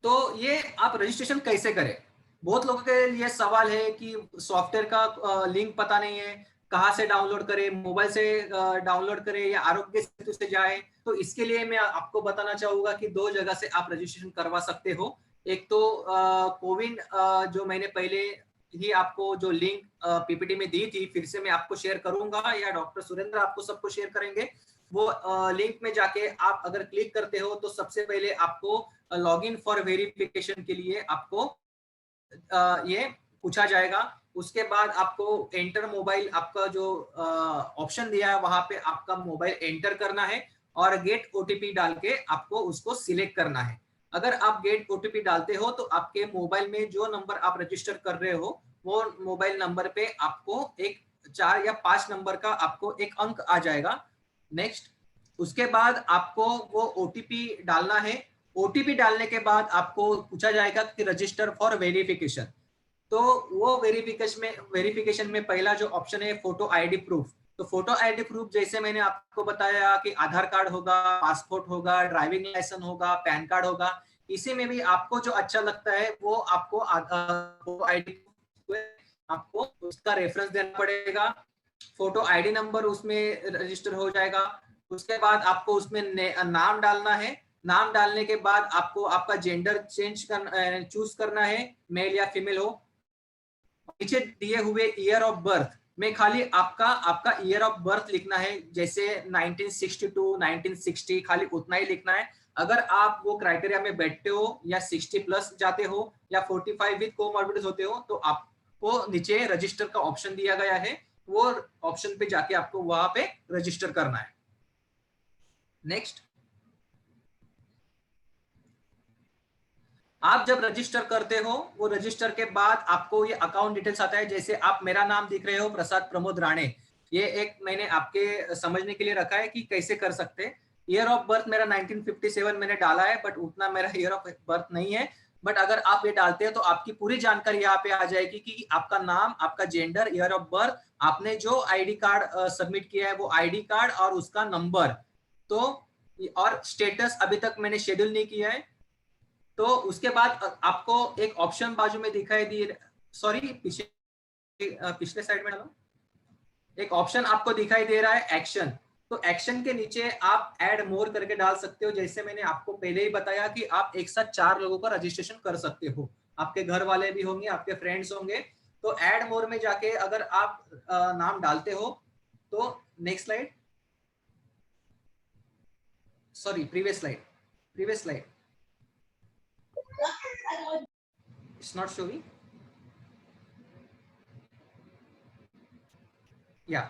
तो ये आप रजिस्ट्रेशन कैसे करें? बहुत लोगों के लिए सवाल है कि सॉफ्टवेयर का लिंक पता नहीं है, कहाँ से डाउनलोड करें, मोबाइल से डाउनलोड करें या आरोग्य सेतु से जाएं। तो इसके लिए मैं आपको बताना चाहूंगा कि 2 जगह से आप रजिस्ट्रेशन करवा सकते हो। एक तो कोविन जो मैंने पहले ही आपको जो लिंक पीपीटी में दी थी, फिर से मैं आपको शेयर करूंगा या डॉक्टर सुरेंद्र आपको सबको शेयर करेंगे। वो लिंक में जाके आप अगर क्लिक करते हो तो सबसे पहले आपको लॉगिन फॉर वेरिफिकेशन के लिए आपको ये पूछा जाएगा। उसके बाद आपको एंटर मोबाइल, आपका जो ऑप्शन दिया है वहां पे आपका मोबाइल एंटर करना है और गेट ओटीपी डाल के आपको उसको सिलेक्ट करना है। अगर आप गेट ओटीपी डालते हो तो आपके मोबाइल में जो नंबर आप रजिस्टर कर रहे हो वो मोबाइल नंबर पे आपको एक 4 या 5 नंबर का आपको एक अंक आ जाएगा। नेक्स्ट, उसके बाद आपको वो ओटीपी डालना है। ओटीपी डालने के बाद आपको पूछा जाएगा कि रजिस्टर फॉर वेरिफिकेशन। तो वो वेरिफिकेशन में पहला जो ऑप्शन है फोटो आईडी प्रूफ। तो फोटो आईडी प्रूफ जैसे मैंने आपको बताया कि आधार कार्ड होगा, पासपोर्ट होगा, ड्राइविंग लाइसेंस होगा, पैन कार्ड होगा। इसी में भी आपको जो अच्छा लगता है वो आपको आईडी आपको उसका रेफरेंस देना पड़ेगा। फोटो आईडी नंबर उसमें रजिस्टर हो जाएगा। उसके बाद आपको उसमें नाम डालना है। नाम डालने के बाद आपको आपका जेंडर चूज करना है, मेल या फीमेल हो। नीचे दिए हुए ईयर ऑफ बर्थ में खाली आपका ईयर ऑफ बर्थ लिखना है, जैसे 1962, 1960, खाली उतना ही लिखना है। अगर आप वो क्राइटेरिया में बैठते हो या 60 प्लस जाते हो या 45 विद कोमॉर्बिडिटीज होते हो, तो आपको नीचे रजिस्टर का ऑप्शन दिया गया है, वो ऑप्शन पे जाके आपको वहां पे रजिस्टर करना है। नेक्स्ट, आप जब रजिस्टर करते हो, वो रजिस्टर के बाद आपको ये अकाउंट डिटेल्स आता है। जैसे आप मेरा नाम दिख रहे हो प्रसाद प्रमोद राणे, ये एक मैंने आपके समझने के लिए रखा है कि कैसे कर सकते हैं। ईयर ऑफ बर्थ मेरा 1957 मैंने डाला है, बट उतना मेरा ईयर ऑफ बर्थ नहीं है। बट अगर आप ये डालते हैं तो आपकी पूरी जानकारी यहाँ पे आ जाएगी कि आपका नाम, आपका जेंडर, ईयर ऑफ बर्थ, आपने जो आईडी कार्ड सबमिट किया है वो आईडी कार्ड और उसका नंबर, तो और स्टेटस अभी तक मैंने शेड्यूल नहीं किया है। तो उसके बाद आपको एक ऑप्शन बाजू में दिखाई दे, सॉरी पिछले साइड में डालो, एक ऑप्शन आपको दिखाई दे रहा है एक्शन। तो एक्शन के नीचे आप ऐड मोर करके डाल सकते हो। जैसे मैंने आपको पहले ही बताया कि आप एक साथ 4 लोगों का रजिस्ट्रेशन कर सकते हो, आपके घर वाले भी होंगे, आपके फ्रेंड्स होंगे। तो ऐड मोर में जाके अगर आप नाम डालते हो तो next slide, sorry previous slide, it's not showing, या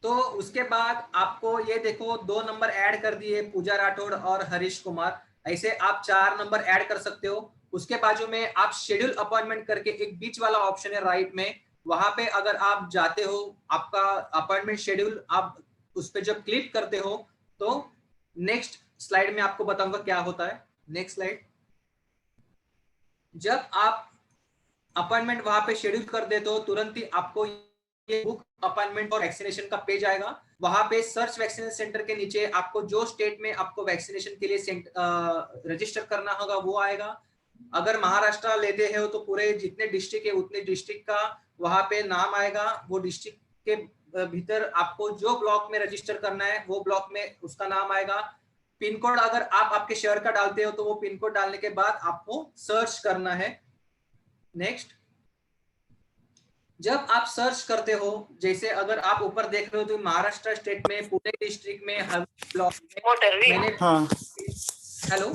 तो उसके बाद आपको ये देखो 2 नंबर ऐड कर दिए, पूजा राठौड़ और हरीश कुमार, ऐसे आप 4 नंबर ऐड कर सकते हो। उसके बाजू में आप शेड्यूल अपॉइंटमेंट करके एक बीच वाला ऑप्शन है राइट में, वहां पे अगर आप जाते हो, आपका अपॉइंटमेंट शेड्यूल आप उस पर जब क्लिक करते हो तो नेक्स्ट स्लाइड में आपको बताऊंगा क्या होता है। नेक्स्ट स्लाइड, जब आप अपॉइंटमेंट वहां पे शेड्यूल कर देते हो, तुरंत ही आपको ये बुक अपॉइंटमेंट और वैक्सीनेशन का पेज आएगा। वहां पे सर्च वैक्सीनेशन सेंटर के नीचे आपको जो स्टेट में आपको वैक्सीनेशन के लिए रजिस्टर करना होगा वो आएगा। अगर महाराष्ट्र लेते हो तो पूरे जितने डिस्ट्रिक्ट है उतने डिस्ट्रिक्ट का वहां पे नाम आएगा। वो डिस्ट्रिक्ट के भीतर आपको जो ब्लॉक में रजिस्टर करना है वो ब्लॉक में उसका नाम आएगा। पिन कोड अगर आप आपके शहर का डालते हो तो वो पिन कोड डालने के बाद आपको सर्च करना है। नेक्स्ट, जब आप सर्च करते हो, जैसे अगर आप ऊपर देख रहे हो तो महाराष्ट्र स्टेट में पुणे डिस्ट्रिक्ट में हर ब्लॉक में मैंने हेलो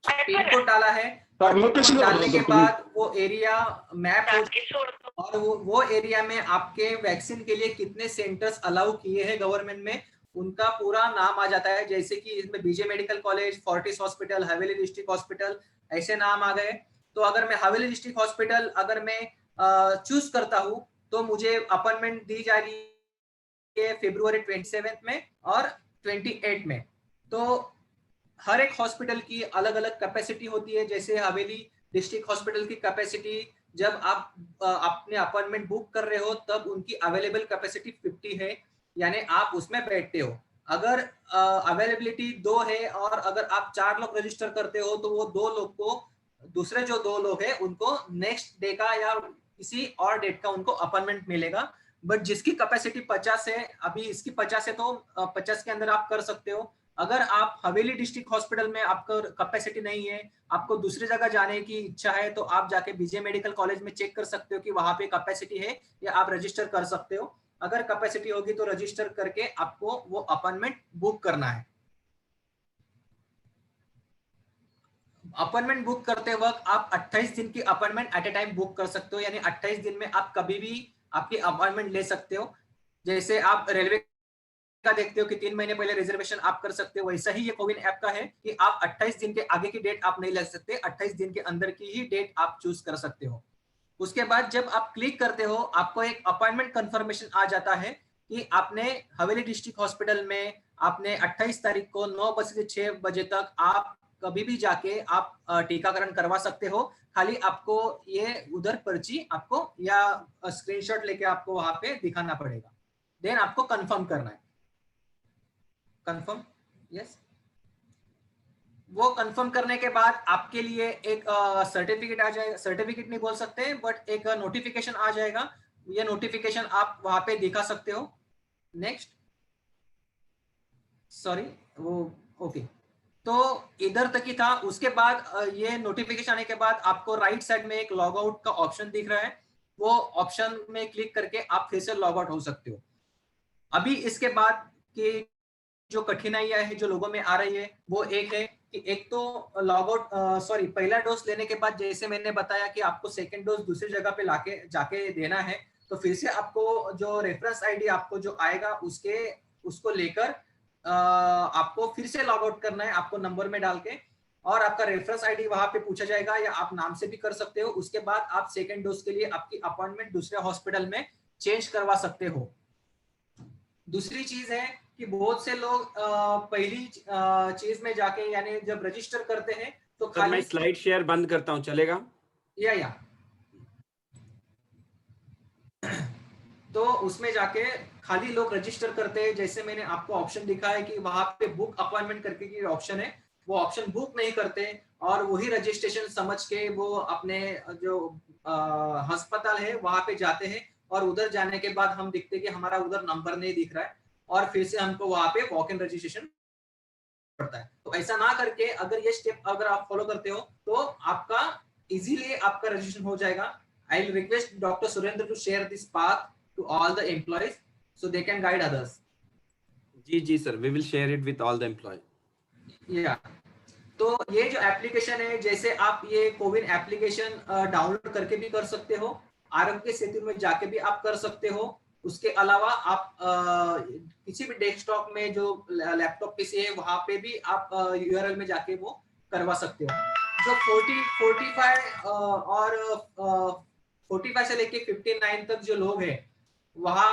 पिन कोड डाला है। डालने के बाद वो एरिया मैप हो और वो एरिया में आपके वैक्सीन के लिए कितने सेंटर्स अलाउ किए हैं गवर्नमेंट में, उनका पूरा नाम आ जाता है। जैसे कि इसमें BJ medical college, Fortis hospital, Haveli district hospital, ऐसे नाम आ गए। तो अगर मैं हवेली डिस्ट्रिक्ट हॉस्पिटल अगर मैं चूज करता हूं तो मुझे अपॉइंटमेंट दी जा रही है February 27 में और 28 में। तो हर एक हॉस्पिटल की अलग अलग कैपेसिटी होती है। जैसे हवेली डिस्ट्रिक्ट हॉस्पिटल की कैपेसिटी, जब आप अपने अपॉइंटमेंट बुक कर रहे हो तब उनकी अवेलेबल कैपेसिटी 50 है, यानी आप उसमें बैठते हो। अगर अवेलेबिलिटी 2 है और अगर आप 4 लोग रजिस्टर करते हो तो वो 2 लोग को, दूसरे जो 2 लोग हैं उनको नेक्स्ट डे का या किसी और डेट का उनको अपॉइंटमेंट मिलेगा। बट जिसकी कैपेसिटी 50 है, अभी इसकी 50 है तो 50 के अंदर आप कर सकते हो। अगर आप हवेली डिस्ट्रिक्ट हॉस्पिटल में आपका कैपेसिटी नहीं है, आपको दूसरी जगह जाने की इच्छा है, तो आप जाके बीजे मेडिकल कॉलेज में चेक कर सकते हो कि वहां पे कैपेसिटी है या आप रजिस्टर कर सकते हो। अगर कैपेसिटी होगी तो रजिस्टर करके आपको वो अपॉइंटमेंट बुक करना है। अपॉइंटमेंट बुक करते वक्त आप 28 दिन की appointment at A time book कर सकते हो, यानी 28 दिन में आप कभी भी आपकी अपॉइंटमेंट ले सकते हो। जैसे आप रेलवे का देखते हो कि 3 महीने पहले रिजर्वेशन आप कर सकते हो, वैसा ही ये कोविन ऐप का है कि आप 28 दिन के आगे की डेट आप नहीं ले सकते, 28 दिन के अंदर की ही डेट आप चूज कर सकते हो। उसके बाद जब आप क्लिक करते हो आपको एक अपॉइंटमेंट कंफर्मेशन आ जाता है कि आपने हवेली डिस्ट्रिक्ट हॉस्पिटल में आपने 28 तारीख को 9 बजे से 6 बजे तक आप कभी भी जाके आप टीकाकरण करवा सकते हो। खाली आपको ये उधर पर्ची आपको या स्क्रीनशॉट लेके आपको वहां पे दिखाना पड़ेगा, देन आपको कंफर्म करना है। Confirm, yes. वो कंफर्म करने के बाद आपके लिए एक सर्टिफिकेट आ जाएगा, सर्टिफिकेट नहीं बोल सकते बट एक नोटिफिकेशन आ जाएगा। ये नोटिफिकेशन आप वहां पे दिखा सकते हो। नेक्स्ट, सॉरी वो ओके तो इधर तक ही था। उसके बाद ये नोटिफिकेशन आने के बाद आपको राइट साइड में एक लॉग आउट का ऑप्शन दिख रहा है, वो ऑप्शन में क्लिक करके आप फिर से लॉग आउट हो सकते हो। अभी इसके बाद की जो कठिनाइयां है जो लोगों में आ रही है वो एक है कि एक तो लॉग आउट पहला डोज लेने के बाद जैसे मैंने बताया कि आपको सेकंड डोज दूसरी जगह पे लाके जाके देना है, तो फिर से आपको जो रेफरेंस आईडी आपको जो आएगा उसको लेकर आपको फिर से लॉग आउट करना है आपको नंबर में डाल के, और आपका रेफरेंस आईडी वहां पे पूछा जाएगा या आप नाम से भी कर सकते हो। उसके बाद आप सेकंड डोज के लिए आपकी अपॉइंटमेंट दूसरे हॉस्पिटल में चेंज करवा सकते हो। दूसरी चीज है कि बहुत से लोग पहली चीज में जाके यानी जब रजिस्टर करते हैं तो सर मैं स्लाइड शेयर बंद करता हूँ, चलेगा? या तो उसमें जाके खाली लोग रजिस्टर करते हैं, जैसे मैंने आपको ऑप्शन दिखा है कि वहां पे बुक अपॉइंटमेंट करके की ऑप्शन है, वो ऑप्शन बुक नहीं करते और वही रजिस्ट्रेशन समझ के वो अपने जो अस्पताल है वहां पे जाते हैं, और उधर जाने के बाद हम दिखते कि हमारा उधर नंबर नहीं दिख रहा है और फिर से हमको वहां पे वॉक इन रजिस्ट्रेशन पड़ता है। तो ऐसा ना करके अगर ये स्टेप अगर आप फॉलो करते हो तो आपका इजीली आपका रजिस्ट्रेशन हो जाएगा। I will request doctor Surendra to share this path to all the employees so they can guide others. जी sir, we will share it with all the employees. Yeah. तो ये जो एप्लीकेशन है, जैसे आप ये कोविन एप्लीकेशन डाउनलोड करके भी कर सकते हो, आरोग्य सेतु में जाके भी आप कर सकते हो। उसके अलावा आप किसी भी डेस्कटॉप में जो लैपटॉप पीसी है वहां पे भी आप यूआरएल में जाके वो करवा सकते हो। जो 45 और 45 से लेके 59 तक जो लोग हैं वहां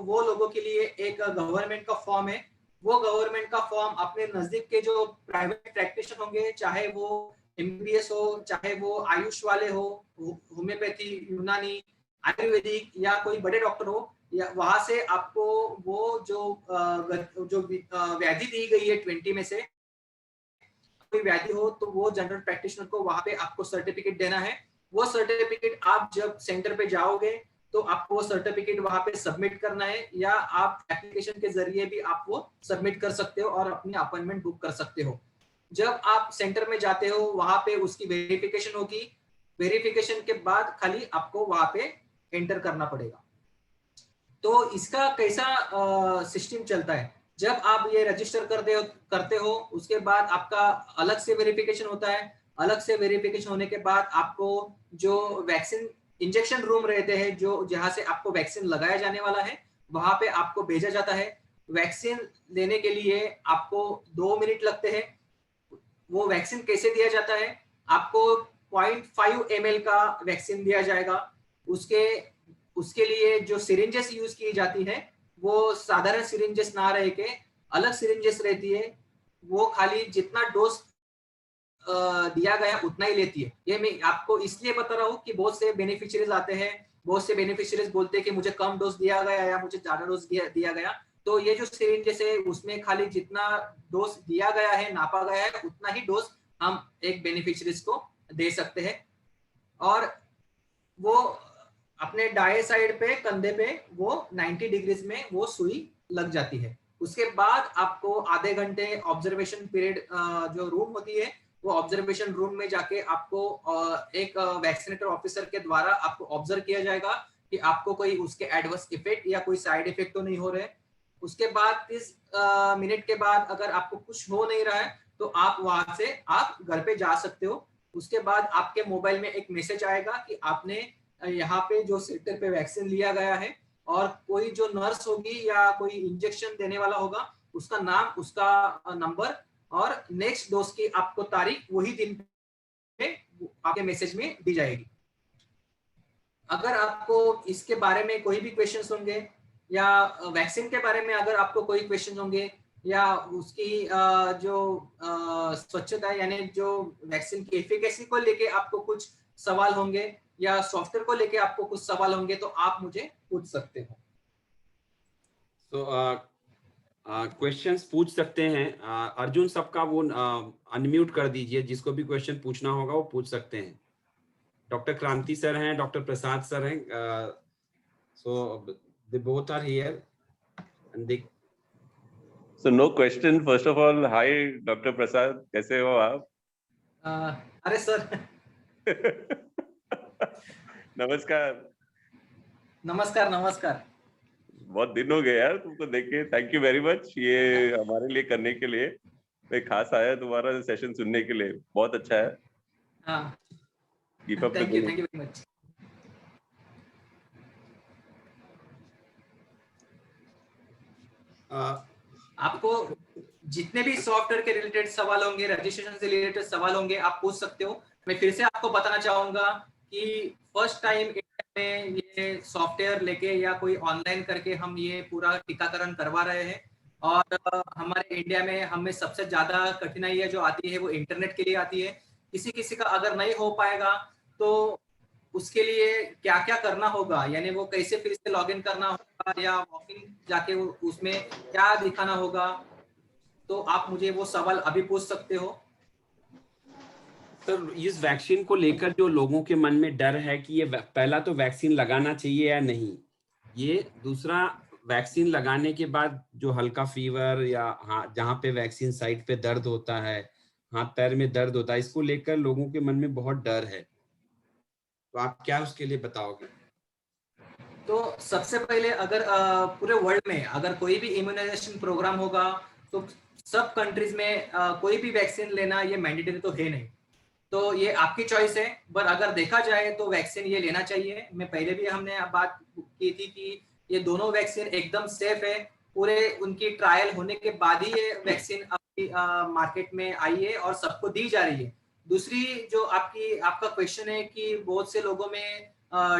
वो लोगों के लिए एक गवर्नमेंट का फॉर्म है। वो गवर्नमेंट का फॉर्म अपने नजदीक के जो प्राइवेट प्रैक्टिशनर होंगे, चाहे वो एमबीबीएस हो, चाहे वो आयुष वाले हो, होम्योपैथी, यूनानी, आयुर्वेदिक या कोई बड़े डॉक्टर हो, या वहां से आपको वो जो व्याधि दी गई है 20 में से कोई व्याधि हो तो वो जनरल प्रैक्टिशनर को वहां पे आपको सर्टिफिकेट देना है। वो सर्टिफिकेट आप जब सेंटर पे जाओगे तो आपको वो सर्टिफिकेट वहां पे सबमिट करना है, या आप एप्लीकेशन के जरिए भी आप वो सबमिट कर सकते हो और अपनी अपॉइंटमेंट बुक कर सकते हो। जब आप सेंटर में जाते हो वहां पे उसकी वेरिफिकेशन होगी, वेरिफिकेशन के बाद खाली आपको वहां पे एंटर करना पड़ेगा। तो इसका कैसा सिस्टम चलता है, जब आप ये रजिस्टर करते हो उसके बाद आपका अलग से वेरिफिकेशन होता है। अलग से वेरिफिकेशन होने के बाद आपको जो वैक्सीन इंजेक्शन रूम रहते हैं जो जहां से आपको वैक्सीन लगाया जाने वाला है वहां पे आपको भेजा जाता है। वैक्सीन लेने के लिए आपको 2 मिनट लगते हैं। वो वैक्सीन कैसे दिया जाता है, आपको 0.5 ml का वैक्सीन दिया जाएगा। उसके लिए जो सिरिंजेस यूज की जाती है वो साधारण सिरिंजेस ना रह के अलग सिरिंजेस रहती है। वो खाली जितना डोज दिया गया उतना ही लेती है। ये मैं आपको इसलिए बता रहा हूँ कि बहुत से बेनिफिशियरीज आते हैं, बहुत से बेनिफिशियरीज बोलते हैं कि मुझे कम डोज दिया गया या मुझे ज्यादा डोज दिया गया। तो ये जो सिरिंजेस है उसमें खाली जितना डोज दिया गया है, नापा गया है, उतना ही डोज हम एक बेनिफिशियरीज को दे सकते हैं। और वो अपने दाएं साइड पे कंधे पे वो 90 डिग्रीज में वो सुई लग जाती है। उसके बाद आपको आधे घंटे ऑब्जर्वेशन पीरियड जो रूम होती है वो ऑब्जर्वेशन रूम में जाके आपको एक वैक्सीनेटर ऑफिसर के द्वारा आपको ऑब्जर्व किया जाएगा कि आपको कोई उसके एडवर्स इफेक्ट या कोई साइड इफेक्ट तो नहीं हो रहे। उसके बाद 30 मिनट के बाद अगर आपको कुछ हो नहीं रहा है तो आप वहां से आप घर पे जा सकते हो। उसके बाद आपके मोबाइल में एक मैसेज आएगा कि आपने यहाँ पे जो सेंटर पे वैक्सीन लिया गया है, और कोई जो नर्स होगी या कोई इंजेक्शन देने वाला होगा उसका नाम, उसका नंबर और नेक्स्ट डोज की आपको तारीख वही दिन पे आपके मैसेज में दी जाएगी। अगर आपको इसके बारे में कोई भी क्वेश्चंस होंगे या वैक्सीन के बारे में अगर आपको कोई क्वेश्चन होंगे या उसकी जो स्वच्छता यानी जो वैक्सीन की एफिकेसी को लेके आपको कुछ सवाल होंगे या सॉफ्टवेयर को लेके आपको कुछ सवाल होंगे तो आप मुझे पूछ सकते हो। तो क्वेश्चंस पूछ सकते हैं। अर्जुन सबका वो अनम्यूट कर दीजिए, जिसको भी क्वेश्चन पूछना होगा वो पूछ सकते हैं। डॉक्टर क्रांति सर हैं, डॉक्टर प्रसाद सर हैं, so they both are here and they So no question. First of all, hi Dr. Prasad, कैसे हो आप? अरे सर नमस्कार. नमस्कार नमस्कार. बहुत दिन हो गए यार तुमको देख के. थैंक यू वेरी मच ये हमारे लिए करने के लिए. मैं खास आया तुम्हारा सेशन सुनने के लिए. बहुत अच्छा है. हाँ, Keep up the thank you good. Very much. आपको जितने भी सॉफ्टवेयर के रिलेटेड सवाल होंगे, रजिस्ट्रेशन से रिलेटेड सवाल होंगे, आप पूछ सकते हो. मैं फिर से आपको बताना चाहूंगा कि फर्स्ट टाइम इंडिया में ये सॉफ्टवेयर लेके या कोई ऑनलाइन करके हम ये पूरा टीकाकरण करवा रहे हैं. और हमारे इंडिया में हमें सबसे ज्यादा कठिनाई जो आती है वो इंटरनेट के लिए आती है. किसी किसी का अगर नहीं हो पाएगा तो उसके लिए क्या क्या करना होगा, यानी वो कैसे फिर से लॉगिन करना होगा या वॉकिंग जाके उसमें क्या दिखाना होगा, तो आप मुझे वो सवाल अभी पूछ सकते हो. सर इस वैक्सीन को लेकर जो लोगों के मन में डर है कि ये पहला तो वैक्सीन लगाना चाहिए या नहीं, ये दूसरा वैक्सीन लगाने के बाद जो हल्का फीवर या जहाँ पे वैक्सीन साइट पे दर्द होता है, हाथ पैर में दर्द होता है, इसको लेकर लोगों के मन में बहुत डर है. तो आप क्या उसके लिए बताओगे? तो सबसे पहले अगर पूरे वर्ल्ड में अगर कोई भी इम्यूनाइजेशन प्रोग्राम होगा तो सब कंट्रीज में कोई भी वैक्सीन लेना ये मैंडेटरी तो है नहीं. तो ये आपकी चॉइस है. पर अगर देखा जाए तो वैक्सीन ये लेना चाहिए. मैं पहले भी हमने बात की थी कि ये दोनों वैक्सीन एकदम सेफ है. पूरे उनकी ट्रायल होने के बाद ही ये वैक्सीन अभी मार्केट में आई है और सबको दी जा रही है. दूसरी जो आपका क्वेश्चन है कि बहुत से लोगों में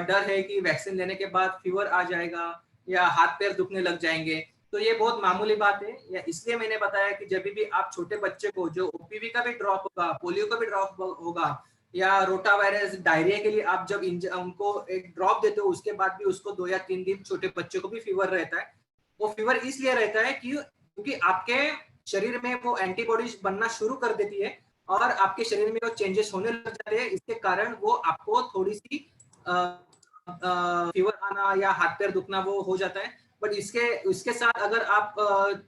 डर है कि वैक्सीन लेने के बाद फीवर आ जाएगा या हाथ पैर दुखने लग जाएंगे, तो ये बहुत मामूली बात है. या इसलिए मैंने बताया कि जब भी आप छोटे बच्चे को जो ओपीवी का भी ड्रॉप होगा, पोलियो का भी ड्रॉप होगा या रोटा वायरस डायरिया के लिए आप जब उनको एक ड्रॉप देते हो उसके बाद भी उसको 2 या 3 दिन छोटे बच्चे को भी फीवर रहता है. वो फीवर इसलिए रहता है क्योंकि आपके शरीर में वो एंटीबॉडीज बनना शुरू कर देती है और आपके शरीर में वो चेंजेस होने लग जाते हैं. इसके कारण वो आपको थोड़ी सी फीवर आना या हाथ पैर दुखना वो हो जाता है. बट इसके साथ अगर आप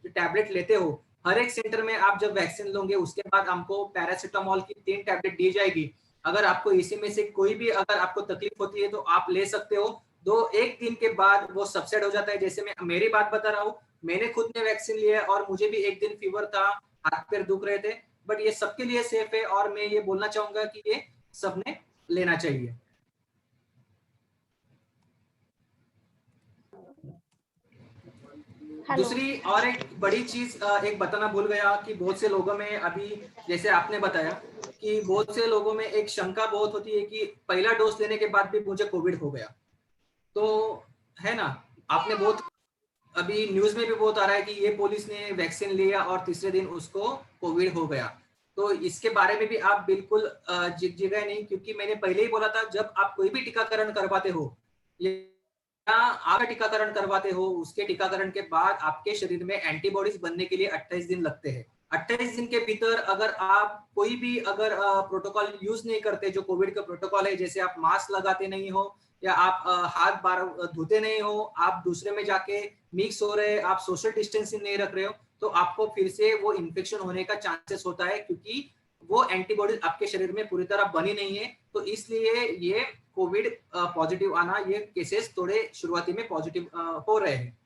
टैबलेट लेते हो, हर एक सेंटर में आप जब वैक्सीन लोगे उसके बाद हमको पैरासीटामोल की 3 टैबलेट दी जाएगी. अगर आपको इसी में से कोई भी अगर आपको तकलीफ होती है तो आप ले सकते हो. 1 दिन के बाद वो सबसाइड हो जाता है. जैसे मैं मेरी बात बता रहा हूँ, मैंने खुद ने वैक्सीन लिया और मुझे भी 1 दिन फीवर था, हाथ पैर दुख रहे थे. बट ये सबके लिए सेफ है और मैं ये बोलना चाहूंगा कि ये सबने लेना चाहिए. दूसरी और एक बड़ी चीज एक बताना भूल गया कि बहुत से लोगों में अभी जैसे आपने बताया कि बहुत से लोगों में एक शंका बहुत होती है कि पहला डोज लेने के बाद भी मुझे कोविड हो गया. तो है ना, आपने बहुत अभी न्यूज में भी बहुत आ रहा है कि ये पुलिस ने वैक्सीन लिया और तीसरे दिन उसको कोविड हो गया. तो इसके बारे में भी आप बिल्कुल झिगझिगाए नहीं, क्योंकि मैंने पहले ही बोला था जब आप कोई भी टीकाकरण करवाते हो या आप टीकाकरण करवाते हो उसके टीकाकरण के बाद आपके शरीर में एंटीबॉडीज बनने के लिए 28 दिन लगते हैं. 28 दिन के भीतर अगर आप कोई भी अगर प्रोटोकॉल यूज नहीं करते जो कोविड का प्रोटोकॉल है, जैसे आप मास्क लगाते नहीं हो या आप हाथ बार धोते नहीं हो, आप दूसरे में जाके मिक्स हो रहे, आप सोशल डिस्टेंसिंग नहीं रख रहे हो, तो आपको फिर से वो इन्फेक्शन होने का चांसेस होता है क्योंकि वो एंटीबॉडीज आपके शरीर में पूरी तरह बनी नहीं है. तो इसलिए ये कोविड पॉजिटिव आना, ये केसेस थोड़े शुरुआती में पॉजिटिव हो रहे हैं.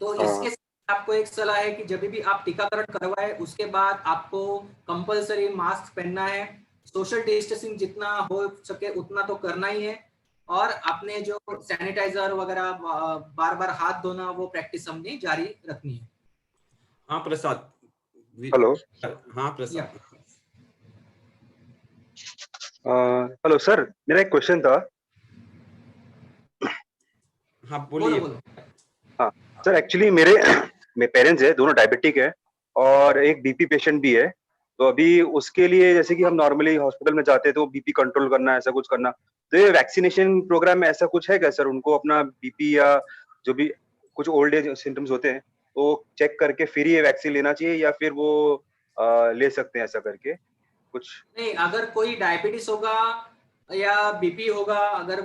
तो इसके साथ आपको एक सलाह है कि जब भी आप टीकाकरण करवाए उसके बाद आपको कंपलसरी मास्क पहनना है, सोशल डिस्टेंसिंग जितना हो सके उतना तो करना ही है, और आपने जो सैनिटाइजर वगैरह बार बार हाथ धोना वो प्रैक्टिस हमने जारी रखनी है. हाँ प्रसाद. हेलो. हाँ प्रसाद. हेलो सर, मेरा एक क्वेश्चन था. हाँ बोलिए. हाँ सर, एक्चुअली मेरे पेरेंट्स है, दोनों डायबिटिक है और एक बीपी पेशेंट भी है. तो अभी उसके लिए जैसे कि हम नॉर्मली हॉस्पिटल में जाते हैं तो बीपी कंट्रोल करना, ऐसा कुछ करना, तो ये वैक्सीनेशन प्रोग्राम में ऐसा कुछ है क्या सर? उनको अपना बीपी या जो भी कुछ ओल्ड एज सिम्टम्स होते हैं तो चेक करके फिर ये वैक्सीन लेना चाहिए या फिर वो ले सकते हैं ऐसा करके कुछ? नहीं, अगर कोई डायबिटीज होगा या बीपी होगा, अगर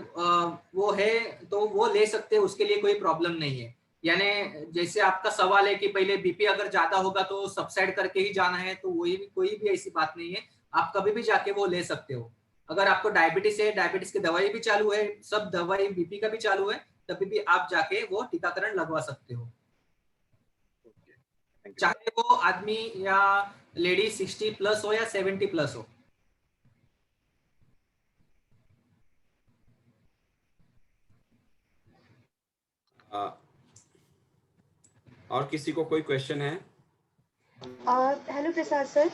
वो है तो वो ले सकते हैं, उसके लिए कोई प्रॉब्लम नहीं है. यानी जैसे आपका सवाल है कि पहले बीपी अगर ज्यादा होगा तो सबसाइड करके ही जाना है, तो वही भी कोई भी ऐसी बात नहीं है, आप कभी भी जाके वो ले सकते हो। अगर आपको डायबिटीज है, डायबिटीज की दवाई भी चालू है, सब दवाई बीपी का भी चालू है, तभी भी आप जाके वो टीकाकरण लगवा सकते हो, चाहे वो आदमी या लेडी 60 प्लस हो या 70 प्लस हो। और किसी को कोई क्वेश्चन है? हेलो प्रसाद सर।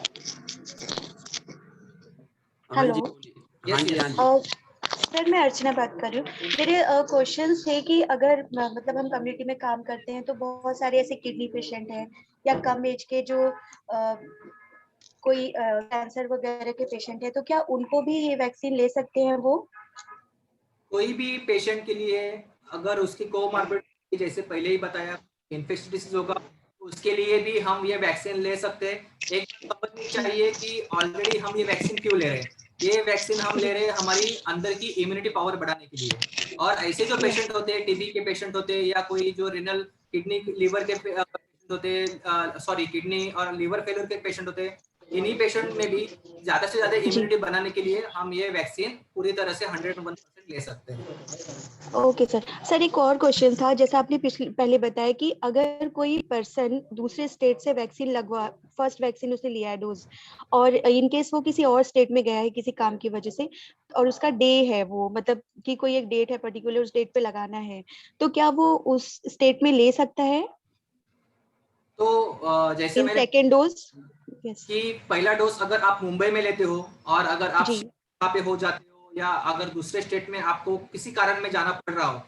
हाँ जी, हेलो। बोलिए। हाँ जी, हाँ जी। सर मैं अर्चना बात कर रही हूँ। मेरे क्वेश्चन थे कि अगर मतलब हम कम्युनिटी में काम करते हैं तो बहुत सारे ऐसे किडनी पेशेंट हैं या कम एज के जो कोई कैंसर वगैरह के पेशेंट है, तो क्या उनको भी ये वैक्सीन ले सकते हैं वो? कोई भी पेशेंट के लिए अगर उसकी कोमॉर्बिडिटी जैसे पहले ही बताया इन्फेक्शियस डिसीज होगा, उसके लिए भी हम ये वैक्सीन ले सकते हैं। एक समझनी चाहिए कि ऑलरेडी हम ये वैक्सीन क्यों ले रहे हैं। ये वैक्सीन हम ले रहे हैं हमारी अंदर की इम्यूनिटी पावर बढ़ाने के लिए। और ऐसे जो पेशेंट होते हैं, टीबी के पेशेंट होते हैं या कोई जो रिनल किडनी लीवर के पेशेंट होते हैं, सॉरी किडनी और लीवर फेलियर के पेशेंट होते हैं, इन्हीं पेशेंट में भी ज्यादा से ज्यादा इम्यूनिटी बनाने के लिए हम ये वैक्सीन पूरी तरह से 101% ले सकते हैं। Okay sir. सर एक और क्वेश्चन था, जैसा आपने पहले बताया कि अगर कोई पर्सन दूसरे स्टेट से वैक्सीन लगवा, फर्स्ट वैक्सीन उसने लिया है डोज, और इन केस वो किसी और स्टेट में गया है किसी काम की वजह से, और उसका डे है वो, मतलब कि कोई एक डेट है पर्टिकुलर, उस डेट पे लगाना है, तो क्या वो उस स्टेट में ले सकता है तो जैसे इन मैंने सेकेंड डोज? यस कि पहला डोज अगर आप मुंबई में लेते हो और अगर आप जी वहाँ पे हो जाते हो या अगर दूसरे स्टेट में आपको किसी कारण में जाना पड़ रहा हो,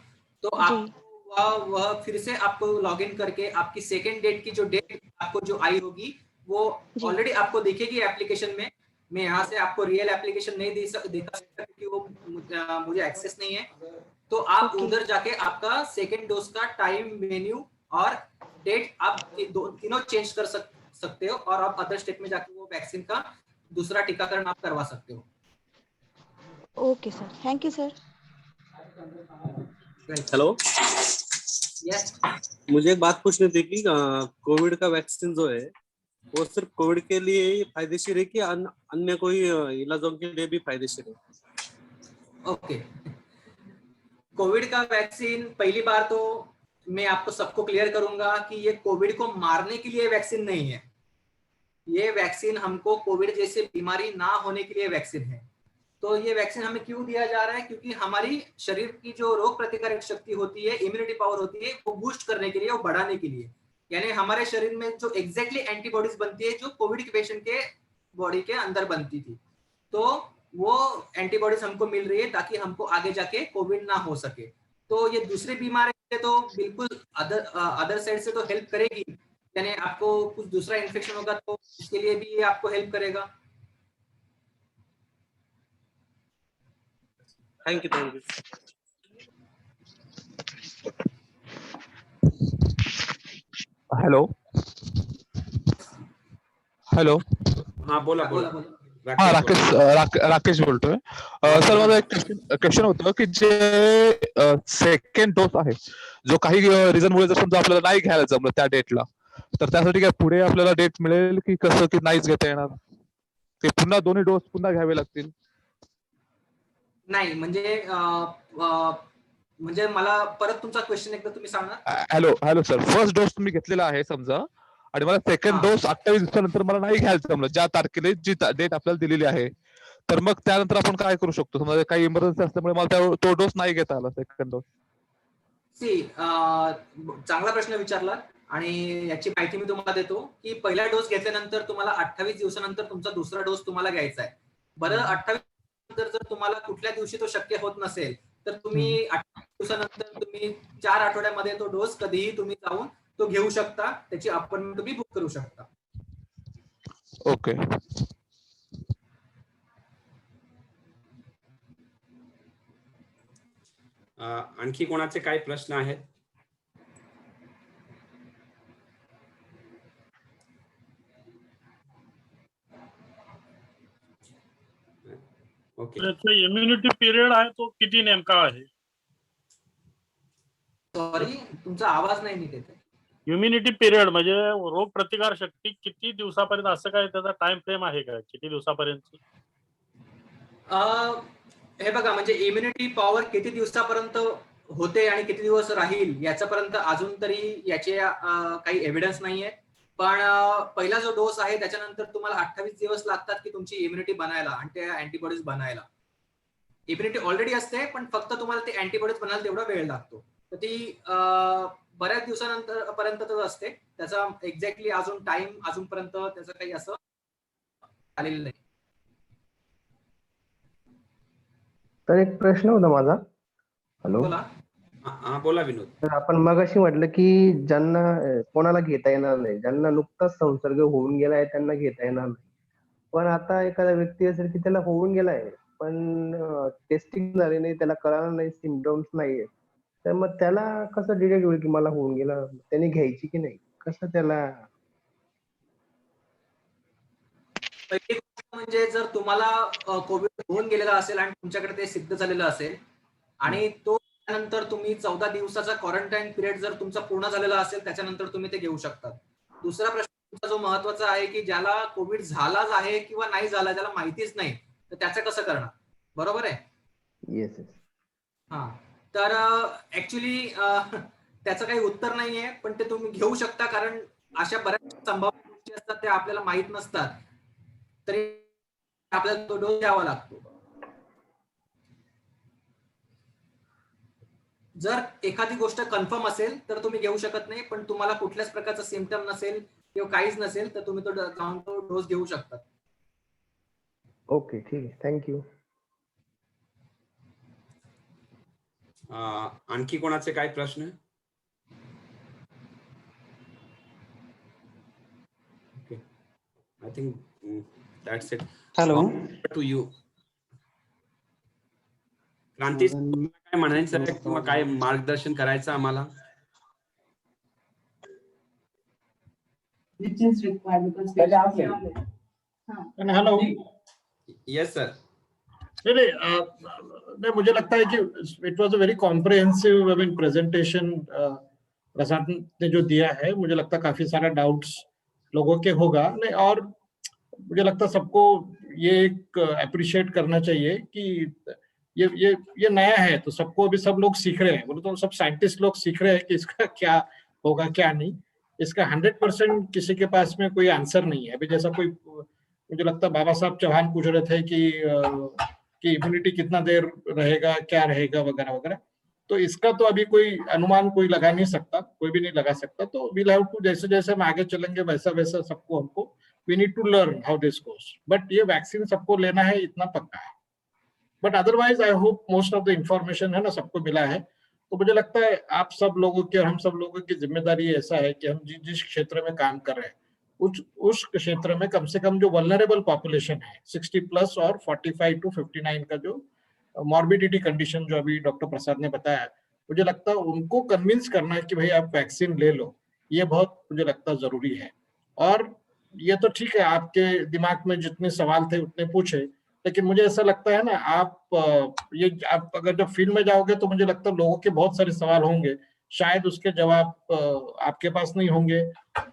तो जी आप वह फिर से आपको लॉग इन करके आपकी सेकेंड डेट की जो डेट आपको जो आई होगी वो जी ऑलरेडी आपको दिखेगी एप्लीकेशन में। मैं यहाँ से आपको रियल एप्लीकेशन नहीं दिखा सकता क्योंकि वो मुझे एक्सेस नहीं है। तो आप ओके उधर जाके आपका सेकेंड डोज का टाइम, मेन्यू और डेट आप तीनों चेंज कर सकते हो और आप अदर स्टेट में जाके वो वैक्सीन का दूसरा टीकाकरण आप करवा सकते हो। Okay sir, thank you sir. Hello, yes, मुझे एक बात पूछनी थी कि कोविड का वैक्सीन जो है वो सिर्फ कोविड के लिए ही फायदेशीर है कि अन्य कोई इलाजों के लिए भी फायदेशीर है? ओके। कोविड का वैक्सीन पहली बार तो मैं आपको सबको क्लियर करूंगा कि ये कोविड को मारने के लिए वैक्सीन नहीं है। ये वैक्सीन हमको कोविड जैसे बीमारी ना होने के लिए वैक्सीन है। तो ये वैक्सीन हमें क्यों दिया जा रहा है? क्योंकि हमारी शरीर की जो रोग प्रतिकारक शक्ति होती है, इम्यूनिटी पावर होती है, वो बूस्ट करने के लिए, वो बढ़ाने के लिए। यानी हमारे शरीर में जो एग्जैक्टली एंटीबॉडीज बनती है जो कोविड के पेशेंट के बॉडी के अंदर बनती थी, तो वो एंटीबॉडीज हमको मिल रही है ताकि हमको आगे जाके कोविड ना हो सके। तो ये दूसरी बीमारी से तो बिल्कुल अदर साइड से तो हेल्प करेगी, यानी आपको कुछ दूसरा इन्फेक्शन होगा तो उसके लिए भी ये आपको हेल्प करेगा। Thank you, thank you. Hello hello, हाँ बोला बोला बोला। बोला। हाँ राकेश राकेश बोला। राकेश बोलतोय. हाँ, सर बोला माझा ना। एक क्वेश्चन होतं की जे सेकंड डोस आहे जो काही रिझन मुळे जर समजा आपल्याला नाही घ्यायला जमलं त्या डेटला, तर त्यासाठी काय पुढे आपल्याला डेट मिळेल की कसं, की नाहीच घेता येणार, ते पुन्हा दोन्ही डोस पुन्हा घ्यावे लागतील? नाही म्हणजे म्हणजे मला परत तुमचा क्वेश्चन एकदा तुम्ही सांगा. Hello hello sir, first dose तुम्ही घेतलेला आहे समजा आणि मला सेकंड डोस 28 दिवसानंतर मला नाही घ्यायला जमलं ज्या तारखेला जी डेट आपल्याला दिलेली आहे, तर मग त्यानंतर आपण काय करू शकतो? समजा काही इमर्जन्सी असल्यामुळे मला तो डोस नाही घेता आला, सेकंड डोस. चांगला प्रश्न विचारला आणि याची माहिती मी तुम्हाला देतो की पहिला डोस घेतल्यानंतर तुम्हाला 28 दिवसानंतर तुमचा दुसरा डोस तुम्हाला घ्यायचा आहे. बरं, 28 नंतर जर तुम्हाला कुठल्या दिवशी तो शक्य होत नसेल तर तुम्ही 28 दिवसानंतर तुम्ही 4 आठवड्यामध्ये तो डोस कधीही तुम्ही जाऊन तो घेऊ शकता. त्याची अपॉइंटमेंट तुम्ही बुक करू शकता. ओके. आणखी कोणाचे काही प्रश्न आहेत? ओके. त्याचा इम्युनिटी पिरियड आहे तो किती नेमका आहे? सॉरी, तुमचा आवाज नाही नीट येत आहे. इम्युनिटी पिरियड म्हणजे रोग प्रतिकार शक्ती किती दिवसापर्यंत, असं काय त्याचा टाइम फ्रेम आहे का, किती दिवसापर्यंत? हे बघा, म्हणजे इम्युनिटी पॉवर किती दिवसापर्यंत होते आणि किती दिवस राहील याच्यापर्यंत अजून तरी याचे काही एव्हिडन्स नाहीये. पण पहिला जो डोस आहे त्याच्यानंतर तुम्हाला 28 दिवस लागतात की तुमची इम्युनिटी बनायला आणि त्या अँटीबॉडीज बनायला. इम्युनिटी ऑलरेडी असते, पण फक्त तुम्हाला ते अँटीबॉडीज बनायला तेवढा वेळ लागतो. तर ती बऱ्याच दिवसानंतर पर्यंतच असते. त्याचा एक्झॅक्टली अजून टाइम अजूनपर्यंत त्याचं काही असं आलेलं नाही. तर एक प्रश्न होता माझा. हॅलो, बोला. हा बोला विनोद. तर आपण मगाशी म्हटलं की ज्यांना कोणाला घेता येणार नाही, ज्यांना नुकताच संसर्ग होऊन गेलाय त्यांना घेता येणार नाही. पण आता एखादा व्यक्ती असेल की त्याला होऊन गेलाय पण टेस्टिंग झाली नाही, त्याला कळालं नाही, सिम्पटम्स नाहीये, तर मग त्याला कसं डिटेक्ट होईल की मला होऊन गेलं, त्याने घ्यायची की नाही, कसं त्याला? पहिली गोष्ट म्हणजे जर तुम्हाला कोविड होऊन गेलेला असेल आणि तुमच्याकडे ते सिद्ध झालेलं असेल आणि तो त्यानंतर तुम्ही 14 दिवसाचा क्वारंटाईन पिरियड जर तुमचा पूर्ण झालेला असेल त्याच्यानंतर तुम्ही ते घेऊ शकता. दुसरा प्रश्न तुमचा जो महत्वाचा आहे की ज्याला कोविड झालाच आहे किंवा नाही झाला, ज्याला माहितीच नाही, तर त्याचं कसं करणार? बरोबर आहे. Yes yes. हा, तर ऍक्च्युली त्याचं काही उत्तर नाहीये, पण ते तुम्ही घेऊ शकता, कारण अशा बऱ्याच संभाव्य गोष्टी असतात त्या आपल्याला माहित नसतात, तरी आपल्याला तो डोस द्यावा लागतो. जर एखादी गोष्ट कन्फर्म असेल तर तुम्ही घेऊ शकत नाही, पण तुम्हाला कुठल्याच प्रकारचा सिम्पटम नसेल किंवा काहीच नसेल तर तुम्ही तो जाऊन तो डोस घेऊ शकता. ओके, ठीक आहे, थँक्यू. आणखी कोणाचे काय प्रश्न? Okay, I think that's it. Hello, to you Kranti, काय म्हणायचं आहे किंवा काय मार्गदर्शन करायचं आम्हाला? Hello, yes sir. नहीं, मुझे लगता है कि it was a very comprehensive presentation Prasad ने जो दिया है. मुझे लगता है काफी सारा डाउट्स लोगों के होगा नहीं, और मुझे लगता है सबको ये एक अप्रिशिएट करना चाहिए कि ये नया है, तो सबको अभी सब लोग सीख रहे हैं. बोले तो सब साइंटिस्ट लोग सीख रहे हैं कि इसका क्या होगा क्या नहीं. इसका 100% किसी के पास में कोई आंसर नहीं है अभी. जैसा कोई, मुझे लगता है बाबा साहब चौहान पूछ रहे थे कि इम्यूनिटी कितना देर रहेगा, क्या रहेगा, वगैरह वगैरह. तो इसका तो अभी कोई अनुमान कोई लगा नहीं सकता, कोई भी नहीं लगा सकता. तो वील हैव टू, जैसे जैसे हम आगे चलेंगे वैसा वैसा सबको हमको we need to learn how this goes. But ये वैक्सीन सबको लेना है इतना पक्का है. But otherwise I hope most of the information है ना सबको मिला है. तो मुझे लगता है आप सब लोगों की और हम सब लोगों की जिम्मेदारी ऐसा है कि हम जिस क्षेत्र में काम कर रहे हैं उस क्षेत्र में कम से कम जो वल्नरेबल पॉपुलेशन है 60 प्लस और 45 to 59 का जो मॉर्बिडिटी कंडीशन जो अभी डॉक्टर प्रसाद ने बताया, मुझे लगता है उनको कन्विंस करना है कि भाई आप वैक्सीन ले लो, ये बहुत मुझे लगता है जरूरी है. और ये तो ठीक है, आपके दिमाग में जितने सवाल थे उतने पूछे, लेकिन मुझे ऐसा लगता है ना, आप अगर जब फील्ड में जाओगे तो मुझे लगता है लोगों के बहुत सारे सवाल होंगे, शायद उसके जवाब आपके पास नहीं होंगे,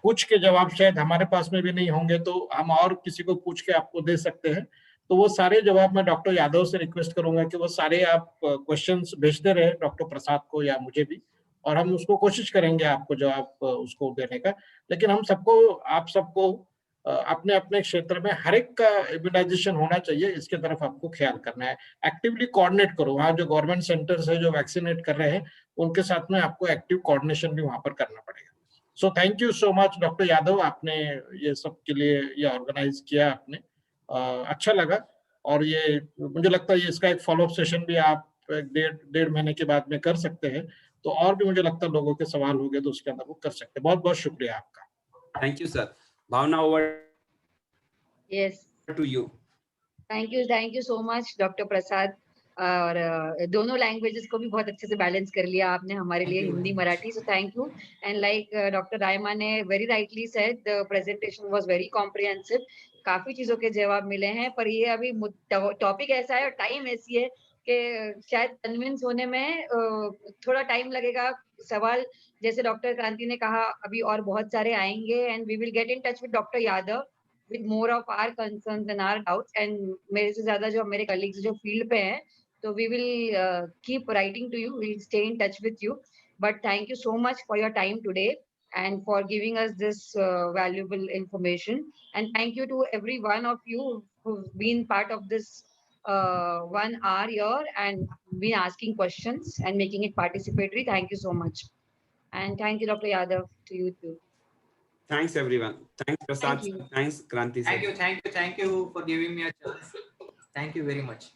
कुछ के जवाब शायद हमारे पास में भी नहीं होंगे, तो हम और किसी को पूछ के आपको दे सकते हैं. तो वो सारे जवाब मैं डॉक्टर यादव से रिक्वेस्ट करूंगा कि वो सारे आप क्वेश्चंस भेजते रहे डॉक्टर प्रसाद को या मुझे भी, और हम उसको कोशिश करेंगे आपको जवाब उसको देने का. लेकिन हम सबको, आप सबको अपने अपने क्षेत्र में हर एक का इम्यूनाइजेशन होना चाहिए, इसके तरफ आपको ख्याल करना है. एक्टिवली कोऑर्डिनेट करो, वहाँ जो गवर्नमेंट सेंटर्स है जो वैक्सीनेट कर रहे हैं उनके साथ में आपको एक्टिव कोऑर्डिनेशन भी वहां पर करना पड़ेगा. सो thank you so much doctor Yadav, आपने ये सब के लिए ये ऑर्गेनाइज किया आपने, अच्छा लगा. और ये मुझे लगता है इसका एक फॉलोअप सेशन भी आप 1.5 महीने के बाद में कर सकते हैं, तो और भी मुझे लगता है लोगों के सवाल हो गए तो उसके अंदर वो कर सकते हैं. बहुत बहुत शुक्रिया आपका. Thank you sir. Bhavna, over yes, to you. Thank you so much doctor Prasad. और दोनों लैंग्वेजेस को भी बहुत अच्छे से बैलेंस कर लिया आपने हमारे लिए, Hindi Marathi. So thank you. And like doctor Raima ने very rightly said, the presentation was very comprehensive. काफी चीजों के जवाब मिले हैं, पर ये अभी टॉपिक ऐसा है और टाइम ऐसी है कि शायद कन्विंस होने में थोड़ा टाइम लगेगा सवाल जैसे डॉक्टर क्रांति ने कहा अभी और बहुत सारे आएंगे and we will get in touch with doctor Yadav with more of our concerns and our doubts and मेरे से ज्यादा जो मेरे कलीग्स जो फील्ड पे हैं तो we will keep writing to you, we will stay in touch with you. But thank you so much for your time today and for giving us this valuable information. And thank you to every one of you who've been part of this 1 hour here and been asking questions and making it participatory. Thank you so much. And thank you, Dr. Yadav, to you too. Thanks everyone. Thanks Prasad. Thank you. Thanks Kranti sir. Thank you for giving me a chance. Thank you very much.